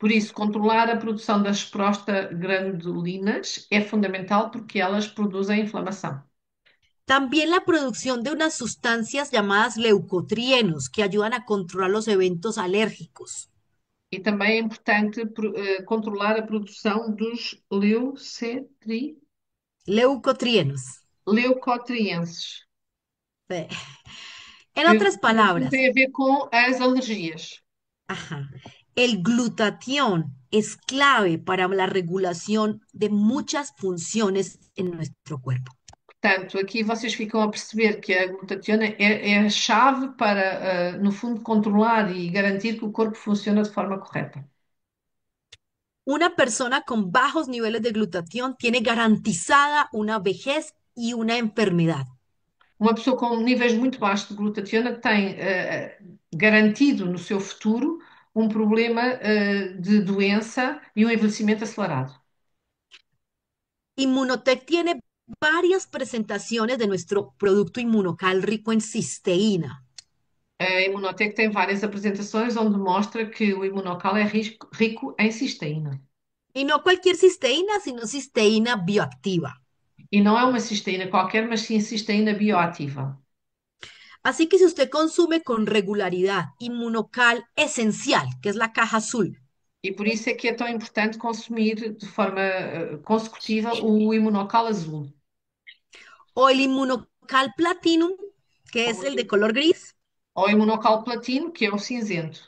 Por isso, controlar a produção das prostaglandulinas é fundamental porque elas produzem inflamação. También la producción de unas sustancias llamadas leucotrienos que ayudan a controlar los eventos alérgicos. E também é importante controlar a produção dos Leucotrienos. leucotrienses, Sí. En que otras palabras, tem a ver com as alergias. ajá, el glutatión es clave para la regulación de muchas funciones en nuestro cuerpo. Portanto, aqui vocês ficam a perceber que a glutationa é a chave para, no fundo, controlar e garantir que o corpo funciona de forma correta. Una persona con bajos niveles de glutatión tiene garantizada una vejez y una enfermedad. Uma pessoa com níveis muito baixos de glutationa tem garantido no seu futuro um problema de doença e um envelhecimento acelerado. Inmunotech tiene varias presentaciones de nuestro producto inmunocal rico en cisteína. A Imunotec tem várias apresentações onde mostra que o imunocal é rico em cisteína. Y no cualquier cisteína, sino cisteína bioactiva. E não é uma cisteína qualquer, mas sim cisteína bioativa. Así que si usted consume con regularidad inmunocal esencial, que es la caja azul, E por isso é que é tão importante consumir de forma consecutiva o imunocal azul. o el inmunocal platinum, que es el de color gris, Ou imunocal platino, que é o cinzento.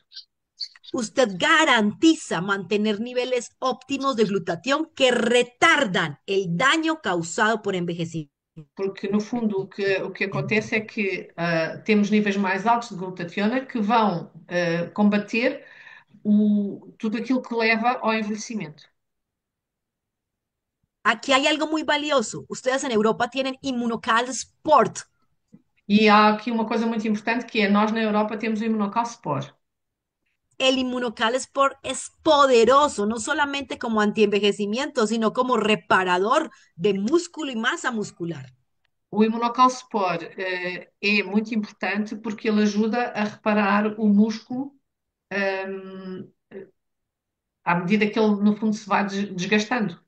usted garantiza mantener niveles óptimos de glutatión que retardan el daño causado por envejecimiento. Porque, no fundo, o que acontece é que temos níveis mais altos de glutationa que vão combater tudo aquilo que leva ao envelhecimento. Aquí hay algo muy valioso. Ustedes en Europa tienen Inmunocal Sport. E há aqui uma coisa muito importante que é nós na Europa temos o Imunocal Sport. el Inmunocal Sport es poderoso, no solamente como antienvejecimiento, sino como reparador de músculo y masa muscular. O imunocalcispor é muito importante porque ele ajuda a reparar o músculo ehm, à medida que ele, no fundo, se vai desgastando.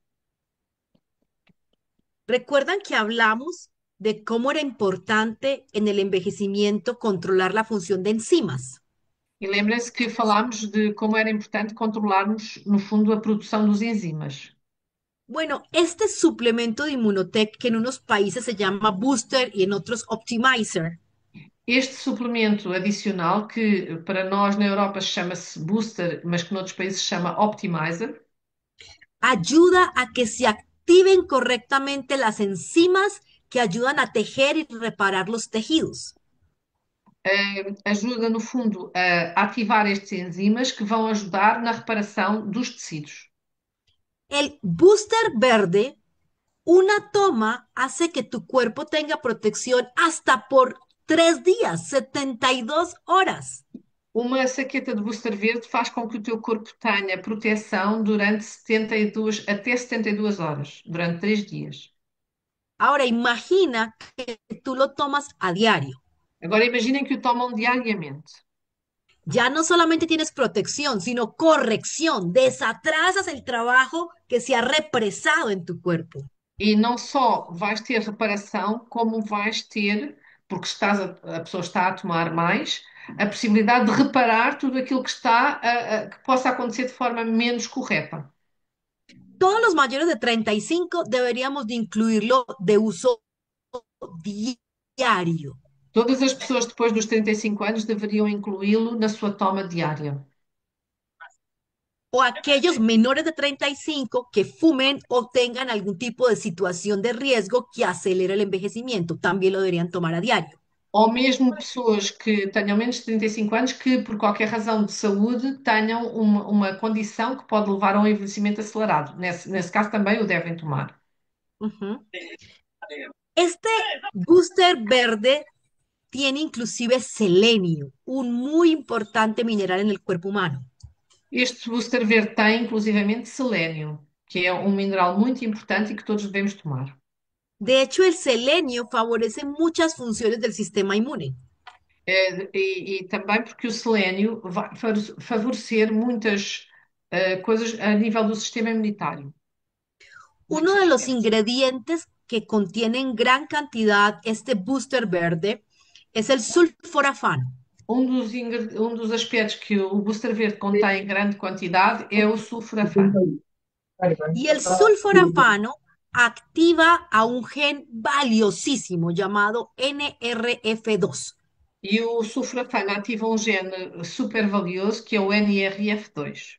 ¿Recuerdan que hablamos de cómo era importante en el envejecimiento controlar la función de enzimas? E lembrem-se que falámos de como era importante controlarmos, no fundo, a produção dos enzimas. Bueno, este suplemento de Inmunotech, que en unos países se llama Booster y en otros Optimizer, Este suplemento adicional, que para nós na Europa chama-se Booster, mas que noutros países se chama Optimizer, ayuda a que se activen correctamente las enzimas que ayudan a tejer y reparar los tejidos. ajuda, no fundo, a ativar estes enzimas que vão ajudar na reparação dos tecidos. El booster verde, una toma hace que tu cuerpo tenga protección hasta por 3 días, 72 horas. Uma saqueta de booster verde faz com que o teu corpo tenha proteção durante 72, até 72 horas, durante 3 dias. Ahora imagina que tú lo tomas a diario. Agora imaginem que o tomam diariamente. Ya no solamente tienes protección, sino corrección. Desatrasas el trabajo que se ha represado en tu cuerpo. E não só vais ter reparação, como vais ter, porque a pessoa está a tomar mais, a possibilidade de reparar tudo aquilo que que possa acontecer de forma menos correta. Todos los mayores de 35 deberíamos de incluirlo de uso diario. Todas as pessoas depois dos 35 anos deveriam incluí-lo na sua toma diária. O aquellos menores de 35 que fumen o tengan algún tipo de situación de riesgo que acelere el envejecimiento, también lo deberían tomar a diario. Ou mesmo pessoas que tenham menos de 35 anos que, por qualquer razão de saúde, tenham uma condição que pode levar a um envelhecimento acelerado. Nesse caso também o devem tomar. Ujú. Este booster verde tiene inclusive selenio, un muy importante mineral en el cuerpo humano. Este booster verde tem, inclusivamente, selênio, que é um mineral muito importante e que todos devemos tomar. De hecho, el selenio favorece muchas funciones del sistema inmune. E também porque o selênio vai favorecer muitas coisas a nível do sistema imunitário. Uno de los ingredientes que contiene en gran cantidad este booster verde es el sulforafano. Um dos aspectos que o booster verde contém em grande quantidade é o sulforafano. Y el sulforafano activa a un gen valiosísimo llamado NRF2. E o sulforafano ativa um gene super valioso que é o NRF2.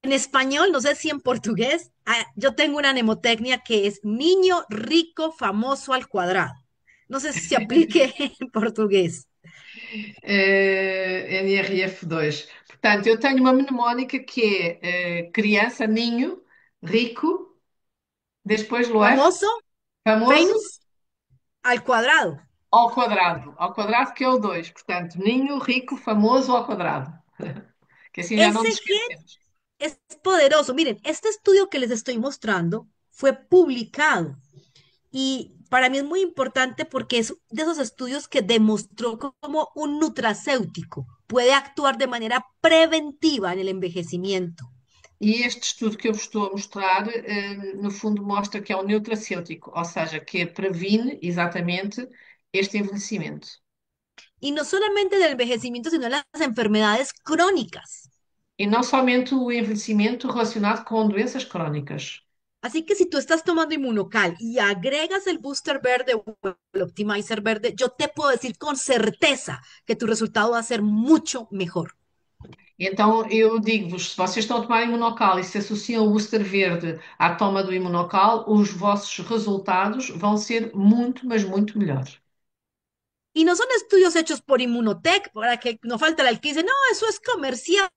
En español, no sé si en portugués, yo tengo una mnemotecnia que es niño rico famoso al cuadrado. No sé si se aplique en portugués. NRF2. Portanto, eu tenho uma mnemónica que é criança, ninho, rico, depois Loef, Famoso, famoso, famous al cuadrado. ao quadrado que é o 2. Portanto, ninho, rico, famoso ao quadrado. Que assim já não Ese nos gen esquecemos. es poderoso. Miren, este estudio que les estoy mostrando fue publicado y para mí es muy importante porque es de esos estudios que demostró cómo un nutracéutico puede actuar de manera preventiva en el envejecimiento. E este estudo que eu vos estou a mostrar, no fundo, mostra que é um nutracêutico, ou seja, que previne exatamente este envelhecimento. Y no solamente del envejecimiento, sino de las enfermedades crónicas. E não somente o envelhecimento relacionado com doenças crónicas. Así que si tú estás tomando Inmunocal y agregas el booster verde o el optimizer verde, yo te puedo decir con certeza que tu resultado va a ser mucho mejor. Então, eu digo-vos, se vocês estão a tomar imunocal e se associam o booster verde à toma do imunocal, os vossos resultados vão ser muito, mas muito melhores. Y no son estudios hechos por Inmunotech, para que no falte el que dice, no, eso es comercial.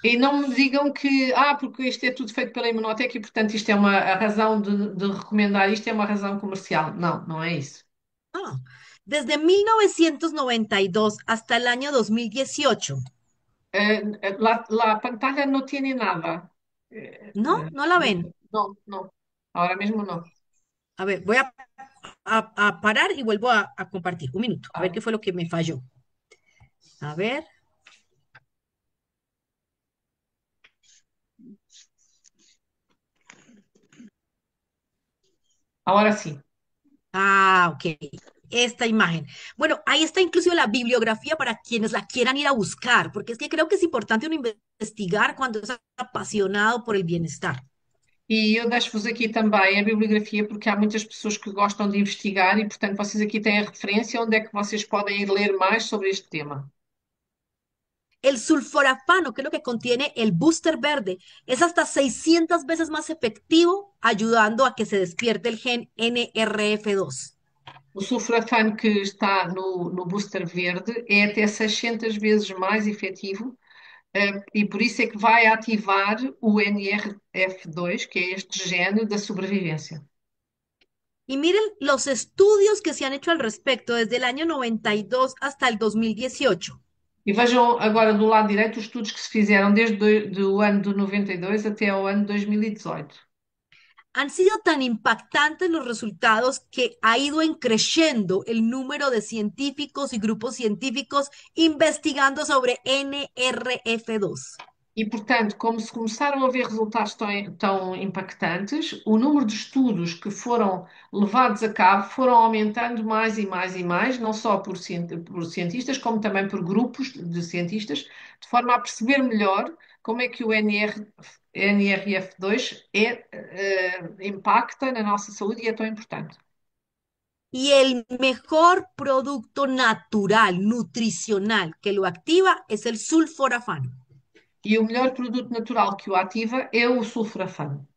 E não me digam que, porque isto é tudo feito pela Imunotec e, portanto, isto é a razão de recomendar isto é uma razão comercial. Não, não é isso. No. Desde 1992 hasta el año 2018. La pantalla no tiene nada. ¿No? ¿No la ven? No, no. Ahora mismo no. A ver, voy a parar y vuelvo a compartir. Un minuto, a ver Ah, qué fue lo que me falló. A ver. ahora sí. Ah, ok. Esta imagen. Bueno, ahí está incluso la bibliografía para quienes la quieran ir a buscar, porque es que creo que es importante uno investigar cuando es apasionado por el bienestar. E eu deixo-vos aqui também a bibliografia, porque há muitas pessoas que gostam de investigar e, portanto, vocês aqui têm a referência onde é que vocês podem ir ler mais sobre este tema. El sulforafano, que es lo que contiene el booster verde, es hasta 600 veces más efectivo, ayudando a que se despierte el gen NRF2. O sulforafano que está no booster verde é até 600 vezes mais efetivo, e por isso é que vai ativar o NRF2, que é este gene da sobrevivência. Y miren los estudios que se han hecho al respecto desde el año 92 hasta el 2018. E vejam agora do lado direito os estudos que se fizeram desde o ano de 92 até ao ano de 2018. Han sido tan impactantes los resultados que ha ido en creciendo el número de científicos y grupos científicos investigando sobre NRF2. E, portanto, como se começaram a ver resultados tão impactantes, o número de estudos que foram levados a cabo foram aumentando mais e mais e mais, não só por cientistas, como também por grupos de cientistas, de forma a perceber melhor como é que o NRF2 impacta na nossa saúde e é tão importante. Y el mejor producto natural, nutricional, que lo activa es el sulforafano. E o melhor produto natural que o ativa é o sulforafano.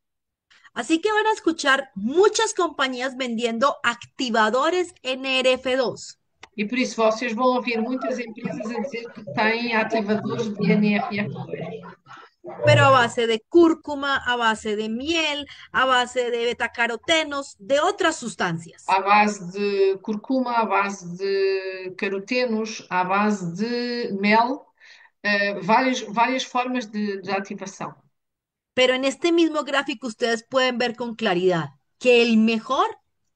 Así que van a escuchar muchas compañías vendiendo activadores NRF2, E por isso vocês vão ouvir muitas empresas a dizer que têm ativadores de NRF2, pero a base de cúrcuma, a base de miel, a base de betacarotenos, de otras sustancias. à base de curcuma, à base de carotenos, à base de mel, várias formas de ativação. Pero en este mismo gráfico ustedes pueden ver con claridad que el mejor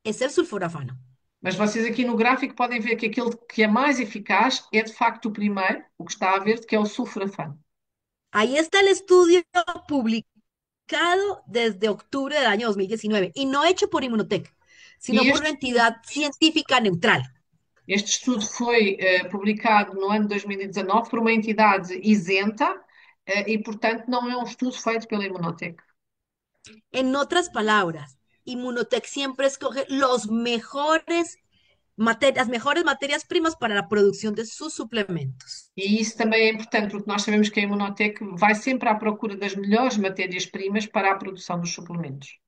es el sulforafano. Mas vocês aqui no gráfico podem ver que aquele que é mais eficaz é de facto o primeiro, o que está a ver, que é o sulforafano. Ahí está el estudio publicado desde octubre del año 2019 y no hecho por Inmunotech, E sino por una este, entidad científica neutral. este estudo foi publicado no ano de 2019 por uma entidade isenta, e, portanto, não é um estudo feito pela Imunotec. En otras palabras, Inmunotech siempre escoge las mejores materias primas para la producción de sus suplementos. E isso também é importante, porque nós sabemos que a Imunotec vai sempre à procura das melhores matérias-primas para a produção dos suplementos.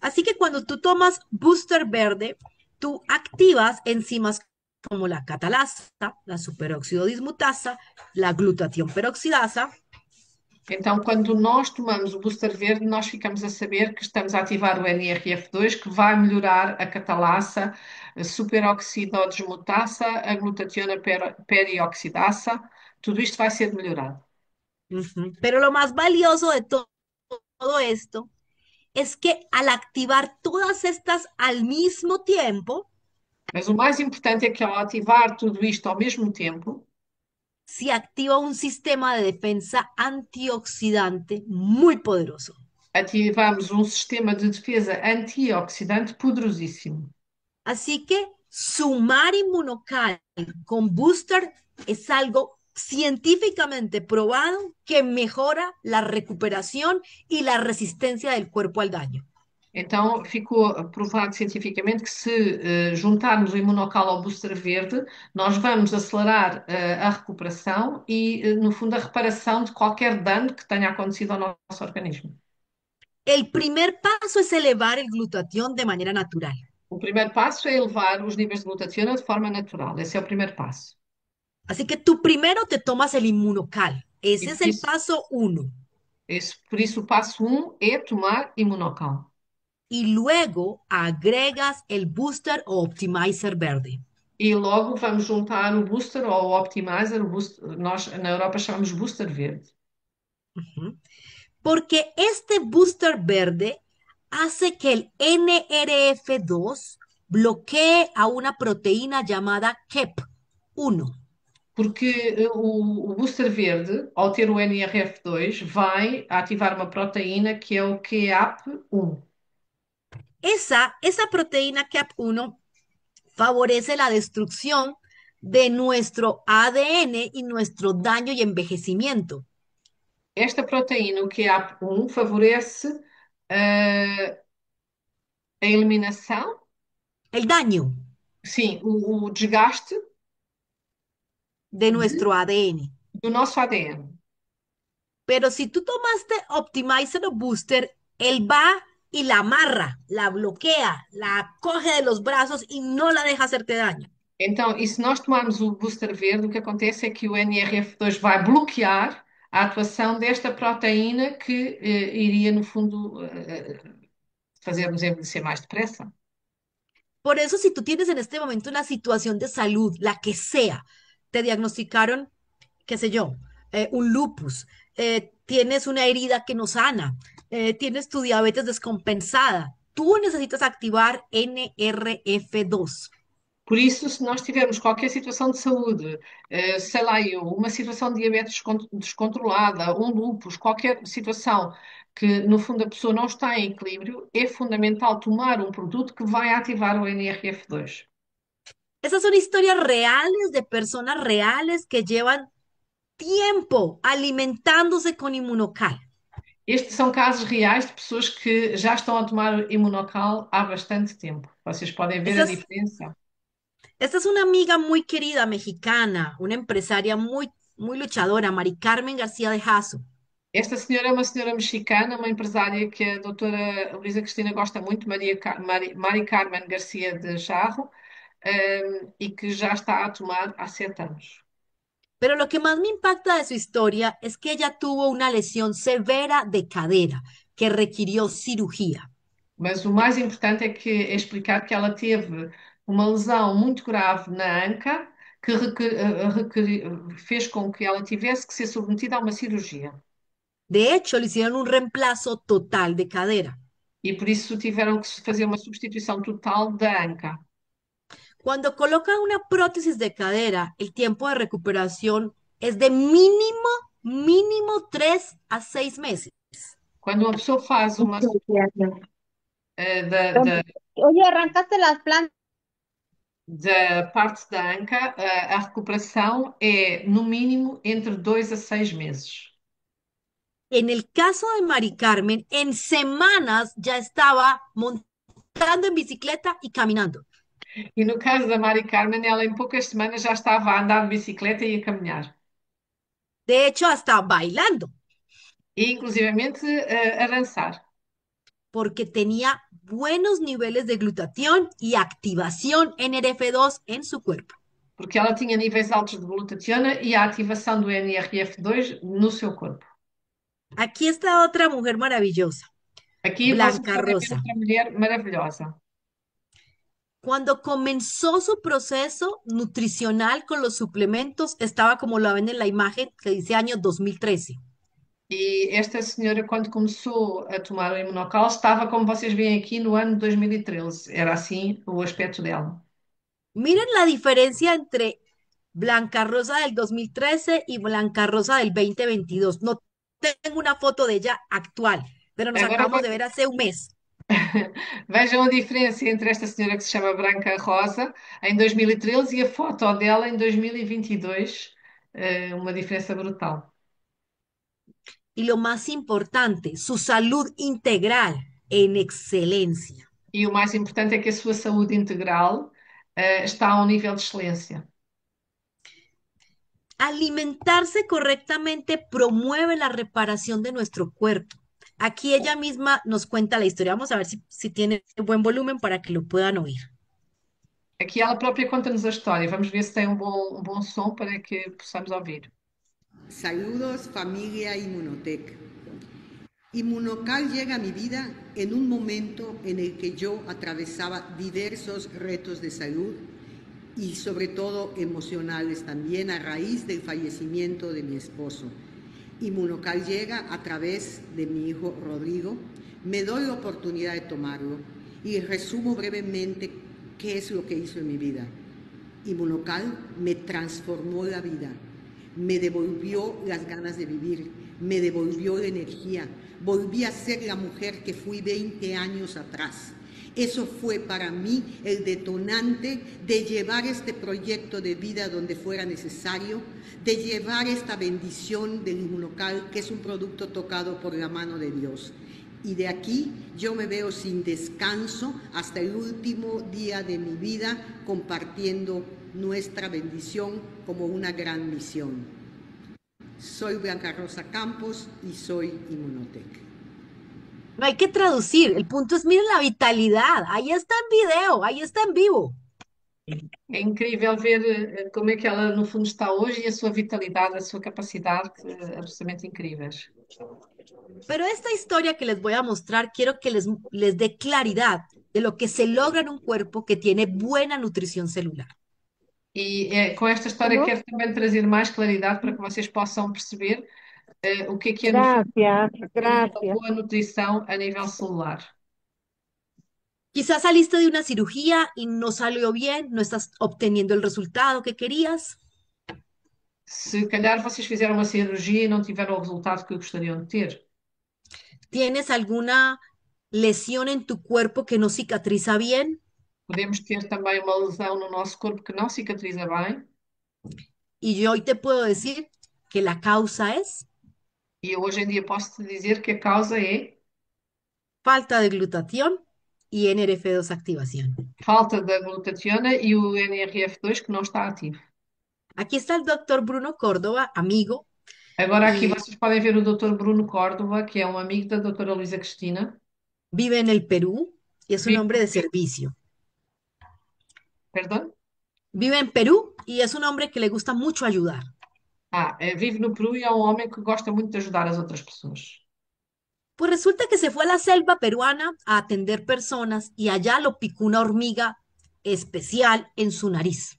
Así que cuando tú tomas Booster Verde, tú activas enzimas como la catalasa, la superóxido dismutasa, la glutatión peroxidasa. Então, quando nós tomamos o booster verde, nós ficamos a saber que estamos a ativar o NRF2, que vai melhorar a catalasa, a superoxidodesmutasa, a glutationa perioxidasa, tudo isto vai ser melhorado. Pero lo más valioso de todo esto es que al activar todas estas al mismo tiempo, Mas o mais importante é que ao ativar tudo isto ao mesmo tempo, se activa un sistema de defensa antioxidante muy poderoso. ativamos um sistema de defesa antioxidante poderosíssimo. Así que sumar inmunocal con booster es algo científicamente probado que mejora la recuperación y la resistencia del cuerpo al daño. Então, ficou provado cientificamente que se juntarmos o imunocal ao booster verde, nós vamos acelerar a recuperação e, no fundo, a reparação de qualquer dano que tenha acontecido ao nosso organismo. El primer paso es elevar el glutatión de manera natural. O primeiro passo é elevar os níveis de glutationa de forma natural. Esse é o primeiro passo. Así que tú primero te tomas el inmunocal. E Ese es por el isso, paso uno. por isso o passo 1 é tomar imunocal. y luego agregas el booster o optimizer verde. E logo vamos juntar o booster ou o optimizer, nós na Europa chamamos booster verde. Ujú. Porque este booster verde hace que el NRF2 bloquee a una proteína llamada KEP1. Porque o booster verde, ao ter o NRF2, vai ativar uma proteína que é o QAP1. Esa proteína KEP1 favorece la destrucción de nuestro ADN y nuestro daño y envejecimiento. Esta proteína, o QAP1, favorece a eliminação, El daño sim, o desgaste de nuestro ADN. do nosso ADN. Pero si tú tomaste Optimizer o Booster, él va y la amarra, la bloquea, la coge de los brazos y no la deja hacerte daño. Então, e se nós tomarmos o booster verde, o que acontece é que o NRF2 vai bloquear a atuação desta proteína que iria, no fundo, fazer-nos envelhecer mais depressa. Por eso, si tú tienes en este momento una situación de salud, la que sea, te diagnosticaron, qué sé yo, un lupus, tienes una herida que no sana, tienes tu diabetes descompensada, tú necesitas activar NRF2. Por isso, se nós tivermos qualquer situação de saúde, sei lá eu, uma situação de diabetes descontrolada, um lúpus, qualquer situação que, no fundo, a pessoa não está em equilíbrio, é fundamental tomar um produto que vai ativar o NRF2. Esas son historias reales de personas reales que llevan tiempo alimentándose con inmunocal. Estes são casos reais de pessoas que já estão a tomar imunocal há bastante tempo. Vocês podem ver a Esta es, diferença. esta es una amiga muy querida mexicana, una empresaria muy luchadora, Mari Carmen García de Jasso. Esta senhora é uma senhora mexicana, uma empresária que a doutora Luísa Cristina gosta muito, Mari Carmen Garcia de Jarro, e que já está a tomar há 7 anos. Pero lo que más me impacta de su historia es que ella tuvo una lesión severa de cadera que requirió cirugía. Mas o mais importante é explicar que ela teve uma lesão muito grave na anca que fez com que ela tivesse que ser submetida a uma cirurgia. De hecho, le hicieron un reemplazo total de cadera. E por isso tiveram que fazer uma substituição total da anca. Cuando colocan una prótesis de cadera, el tiempo de recuperación es de mínimo 3 a 6 meses. Quando uma pessoa faz uma Oye, arrancaste las plantas. da parte da anca, a recuperação é no mínimo entre 2 a 6 meses. En el caso de Mari Carmen, en semanas ya estaba montando en bicicleta y caminando. E no caso da Mari Carmen, ela em poucas semanas já estava a andar de bicicleta e a caminhar. De hecho, hasta bailando, E inclusivamente a dançar. porque tenía buenos niveles de glutatión y activación NRF2 en su cuerpo. Porque ela tinha níveis altos de glutationa e a ativação do NRF2 no seu corpo. Aquí está otra mujer maravillosa, Aqui vocês Blanca podem ver Rosa. outra mulher maravilhosa. Cuando comenzó su proceso nutricional con los suplementos, estaba como lo ven en la imagen que dice año 2013. E esta senhora, quando começou a tomar o imunocal, estava, como vocês veem aqui, no ano de 2013. Era assim o aspecto dela. Miren la diferencia entre Blanca Rosa del 2013 y Blanca Rosa del 2022. No tengo una foto de ella actual, pero nos Agora acabamos de ver hace un mes. vejam a diferença entre esta senhora que se chama Branca Rosa em 2013 e a foto dela em 2022. Uma diferença brutal. Y lo más importante, su salud integral en excelencia. E o mais importante é que a sua saúde integral está a um nível de excelência. Alimentarse correctamente promueve la reparación de nuestro cuerpo. Aquí ella misma nos cuenta la historia. Vamos a ver si tiene buen volumen para que lo puedan oír. Aqui ela própria conta-nos a história. Vamos ver se tem um bom som para que possamos ouvir. Saludos familia Inmunotech. Inmunocal llega a mi vida en un momento en el que yo atravesaba diversos retos de salud y sobre todo emocionales también a raíz del fallecimiento de mi esposo. Inmunocal llega a través de mi hijo Rodrigo. Me doy la oportunidad de tomarlo y resumo brevemente qué es lo que hizo en mi vida. Inmunocal me transformó la vida, me devolvió las ganas de vivir, me devolvió la energía, volví a ser la mujer que fui 20 años atrás. Eso fue para mí el detonante de llevar este proyecto de vida donde fuera necesario, de llevar esta bendición del Inmunocal, que es un producto tocado por la mano de Dios. Y de aquí yo me veo sin descanso hasta el último día de mi vida compartiendo nuestra bendición como una gran misión. Soy Blanca Rosa Campos y soy Inmunotech. No hay que traducir, el punto es, miren la vitalidad, ahí está en video, ahí está en vivo. É incrível ver como é que ela, no fundo, está hoje e a sua vitalidade, a sua capacidade, absolutamente incríveis. Pero esta historia que les voy a mostrar, quiero que les dé claridad de lo que se logra en un cuerpo que tiene buena nutrición celular. Com esta história ¿Cómo? quero também trazer mais claridade para que vocês possam perceber o que é, no fundo, Gracias, ter uma gracias. boa nutrição a nível celular. Quizás saliste de una cirugía y no salió bien, no estás obteniendo el resultado que querías. Se calhar vocês fizeram uma cirurgia e não tiveram o resultado que gostariam de ter. ¿Tienes alguna lesión en tu cuerpo que no cicatriza bien? Podemos ter também uma lesão no nosso corpo que não cicatriza bem. Y yo hoy te puedo decir que la causa es E eu hoje em dia posso te dizer que a causa é falta de glutatión y NRF2 activación. falta da glutationa e o NRF2 que não está ativo. Aquí está el doctor Bruno Córdoba, amigo, Agora aqui y vocês podem ver o Dr. Bruno Córdova, que é um amigo da doutora Luísa Cristina. vive en el Perú y es un Vive, hombre de servicio. perdão? Vive en Perú y es un hombre que le gusta mucho ayudar. Vive no Peru e é um homem que gosta muito de ajudar as outras pessoas. Pues resulta que se fue a la selva peruana a atender personas y allá lo picó una hormiga especial en su nariz.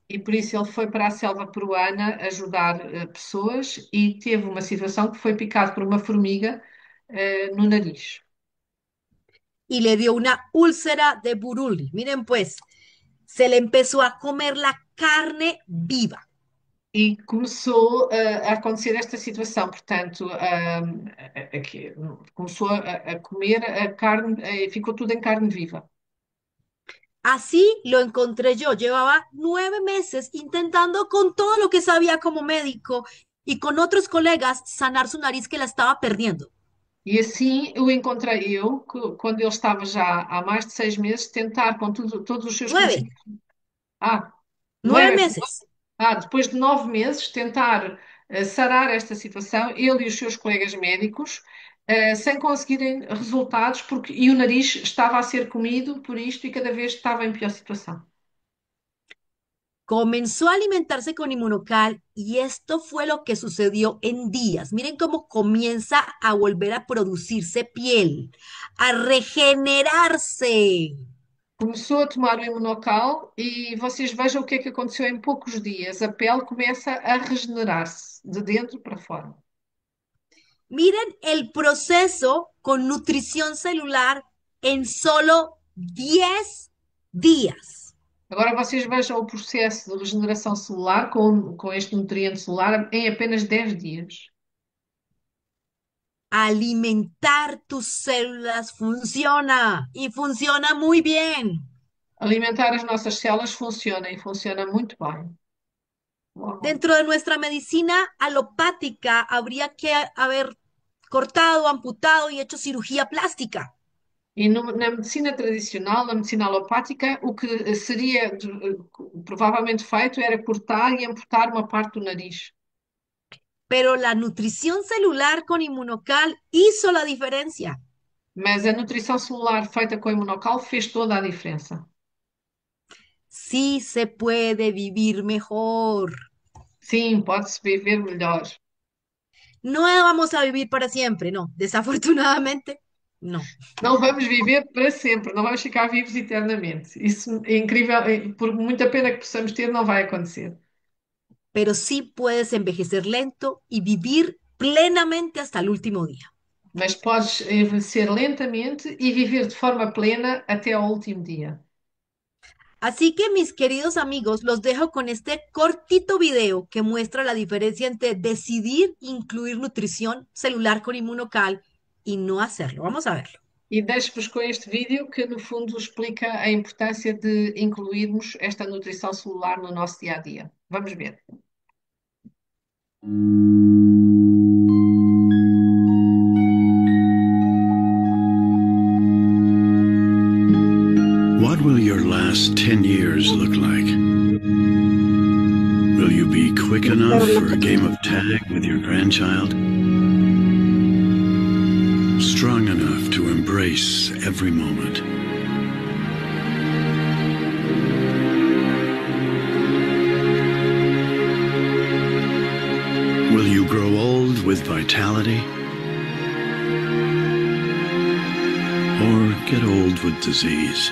E por isso ele foi para a selva peruana ajudar pessoas e teve uma situação que foi picado por uma formiga no nariz. Y le dio una úlcera de Buruli. Miren pues, se le empezó a comer la carne viva. E começou a acontecer esta situação, portanto, começou a comer a carne, ficou tudo em carne viva. Así lo encontré yo. Llevaba 9 meses intentando con todo lo que sabía como médico y con otros colegas sanar su nariz que la estaba perdiendo. E assim o encontrei eu, quando ele estava já há mais de 6 meses, tentar com todos os seus 9, conhecimentos. Ah, 9, meses. depois de 9 meses, tentar sarar esta situação, ele e os seus colegas médicos, sem conseguirem resultados, e o nariz estava a ser comido por isto e cada vez estava em pior situação. Comenzó a alimentarse con inmunocal y esto fue lo que sucedió en días. Miren cómo comienza a volver a producirse piel, a regenerarse. Começou a tomar o imunocal e vocês vejam o que é que aconteceu em poucos dias. A pele começa a regenerar-se de dentro para fora. Miren el proceso con nutrición celular en solo 10 días. Agora vocês vejam o processo de regeneração celular com este nutriente solar em apenas 10 dias. Alimentar tus células funciona y funciona muy bien. Alimentar as nossas células funciona e funciona muito bem. Uau. Dentro de nuestra medicina alopática habría que haber cortado, amputado y hecho cirugía plástica. E na medicina tradicional, na medicina alopática, o que seria provavelmente feito era cortar e amputar uma parte do nariz. Pero la nutrición celular con inmunocal hizo la diferencia. Mas a nutrição celular feita com imunocal fez toda a diferença. Sí se puede vivir mejor. Sim, pode-se viver melhor. No vamos a vivir para siempre, no, desafortunadamente, no. Não vamos viver para sempre, não vamos ficar vivos eternamente. Isso é incrível, por muita pena que possamos ter, não vai acontecer. Pero sí puedes envejecer lento y vivir plenamente hasta el último día. Mas podes envelhecer lentamente e viver de forma plena até ao último dia. Así que mis queridos amigos, los dejo con este cortito video que muestra la diferencia entre decidir incluir nutrición celular con inmunocal y no hacerlo. Vamos a verlo. E deixo-vos com este vídeo que, no fundo, explica a importância de incluirmos esta nutrição celular no nosso dia a dia. Vamos ver. What will your last 10 years look like? Will you be quick enough for a game of tag with your grandchild? Strong enough to embrace every moment? Will you grow old with vitality? Or get old with disease?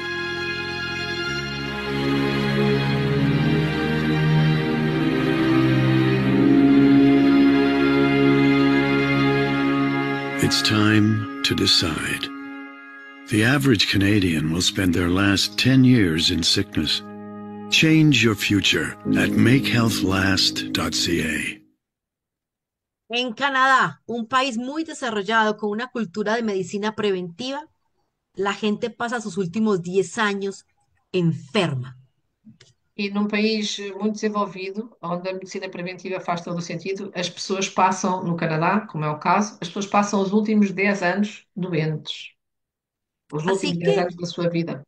It's time to decide. The average Canadian will spend their last 10 years in sickness. Change your future at makehealthlast.ca. En Canadá, un país muy desarrollado con una cultura de medicina preventiva, la gente pasa sus últimos 10 años enferma. E num país muito desenvolvido, onde a medicina preventiva faz todo o sentido, as pessoas passam, no Canadá, como é o caso, as pessoas passam os últimos 10 anos doentes. Os últimos Así 10 que anos da sua vida.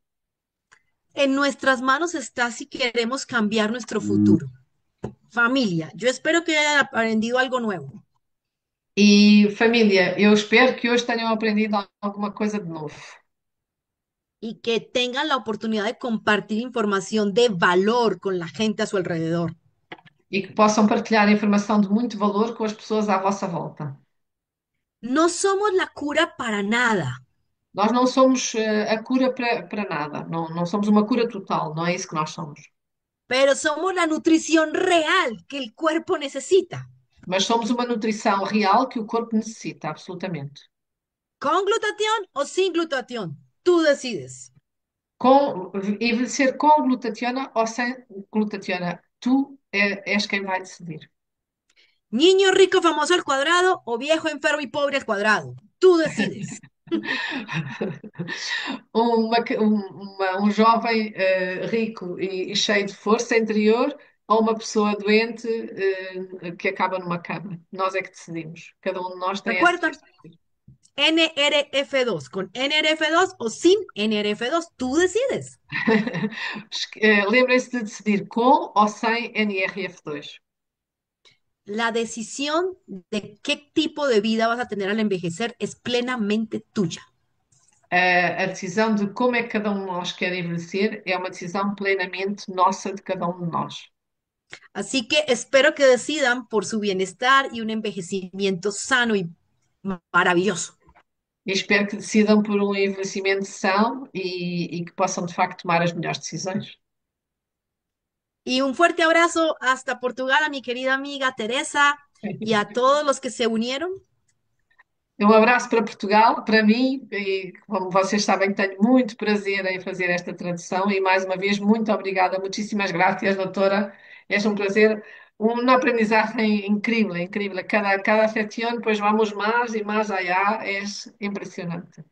en nuestras manos está si queremos cambiar nuestro futuro. Familia, yo espero que hayan aprendido algo nuevo E família, eu espero que hoje tenham aprendido alguma coisa de novo. y que tengan la oportunidad de compartir información de valor con la gente a su alrededor. E que possam partilhar informação de muito valor com as pessoas à vossa volta. No somos la cura para nada, Nós não somos a cura para nada, não somos uma cura total, não é isso que nós somos. pero somos la nutrición real que el cuerpo necesita. Mas somos uma nutrição real que o corpo necessita, absolutamente. ¿Con glutatión o sin glutatión? Tú decides. Envelhecer com glutationa ou sem glutationa, tu és quem vai decidir. Niño rico famoso al cuadrado o viejo enfermo y pobre al cuadrado. Tú decides. Um jovem rico e cheio de força interior ou uma pessoa doente que acaba numa cama. Nós é que decidimos. Cada um de nós tem essa. ¿Recuerdan? NRF2, con NRF2 o sin NRF2, tú decides. Lembrem-se de decidir com ou sem NRF2. La decisión de qué tipo de vida vas a tener al envejecer es plenamente tuya. A decisão de como é que cada um de nós quer envelhecer é uma decisão plenamente nossa de cada um de nós. Así que espero que decidan por su bienestar y un envejecimiento sano y maravilloso. E espero que decidam por um envelhecimento são e que possam, de facto, tomar as melhores decisões. Y un fuerte abrazo hasta Portugal a mi querida amiga Teresa y a todos los que se unieron. Um abraço para Portugal, para mim, e como vocês sabem, tenho muito prazer em fazer esta tradução e mais uma vez, muito obrigada, muitíssimas graças, doutora. É um prazer, uma aprendizagem incrível, incrível. Cada sesión, pues vamos más y más allá, es impresionante.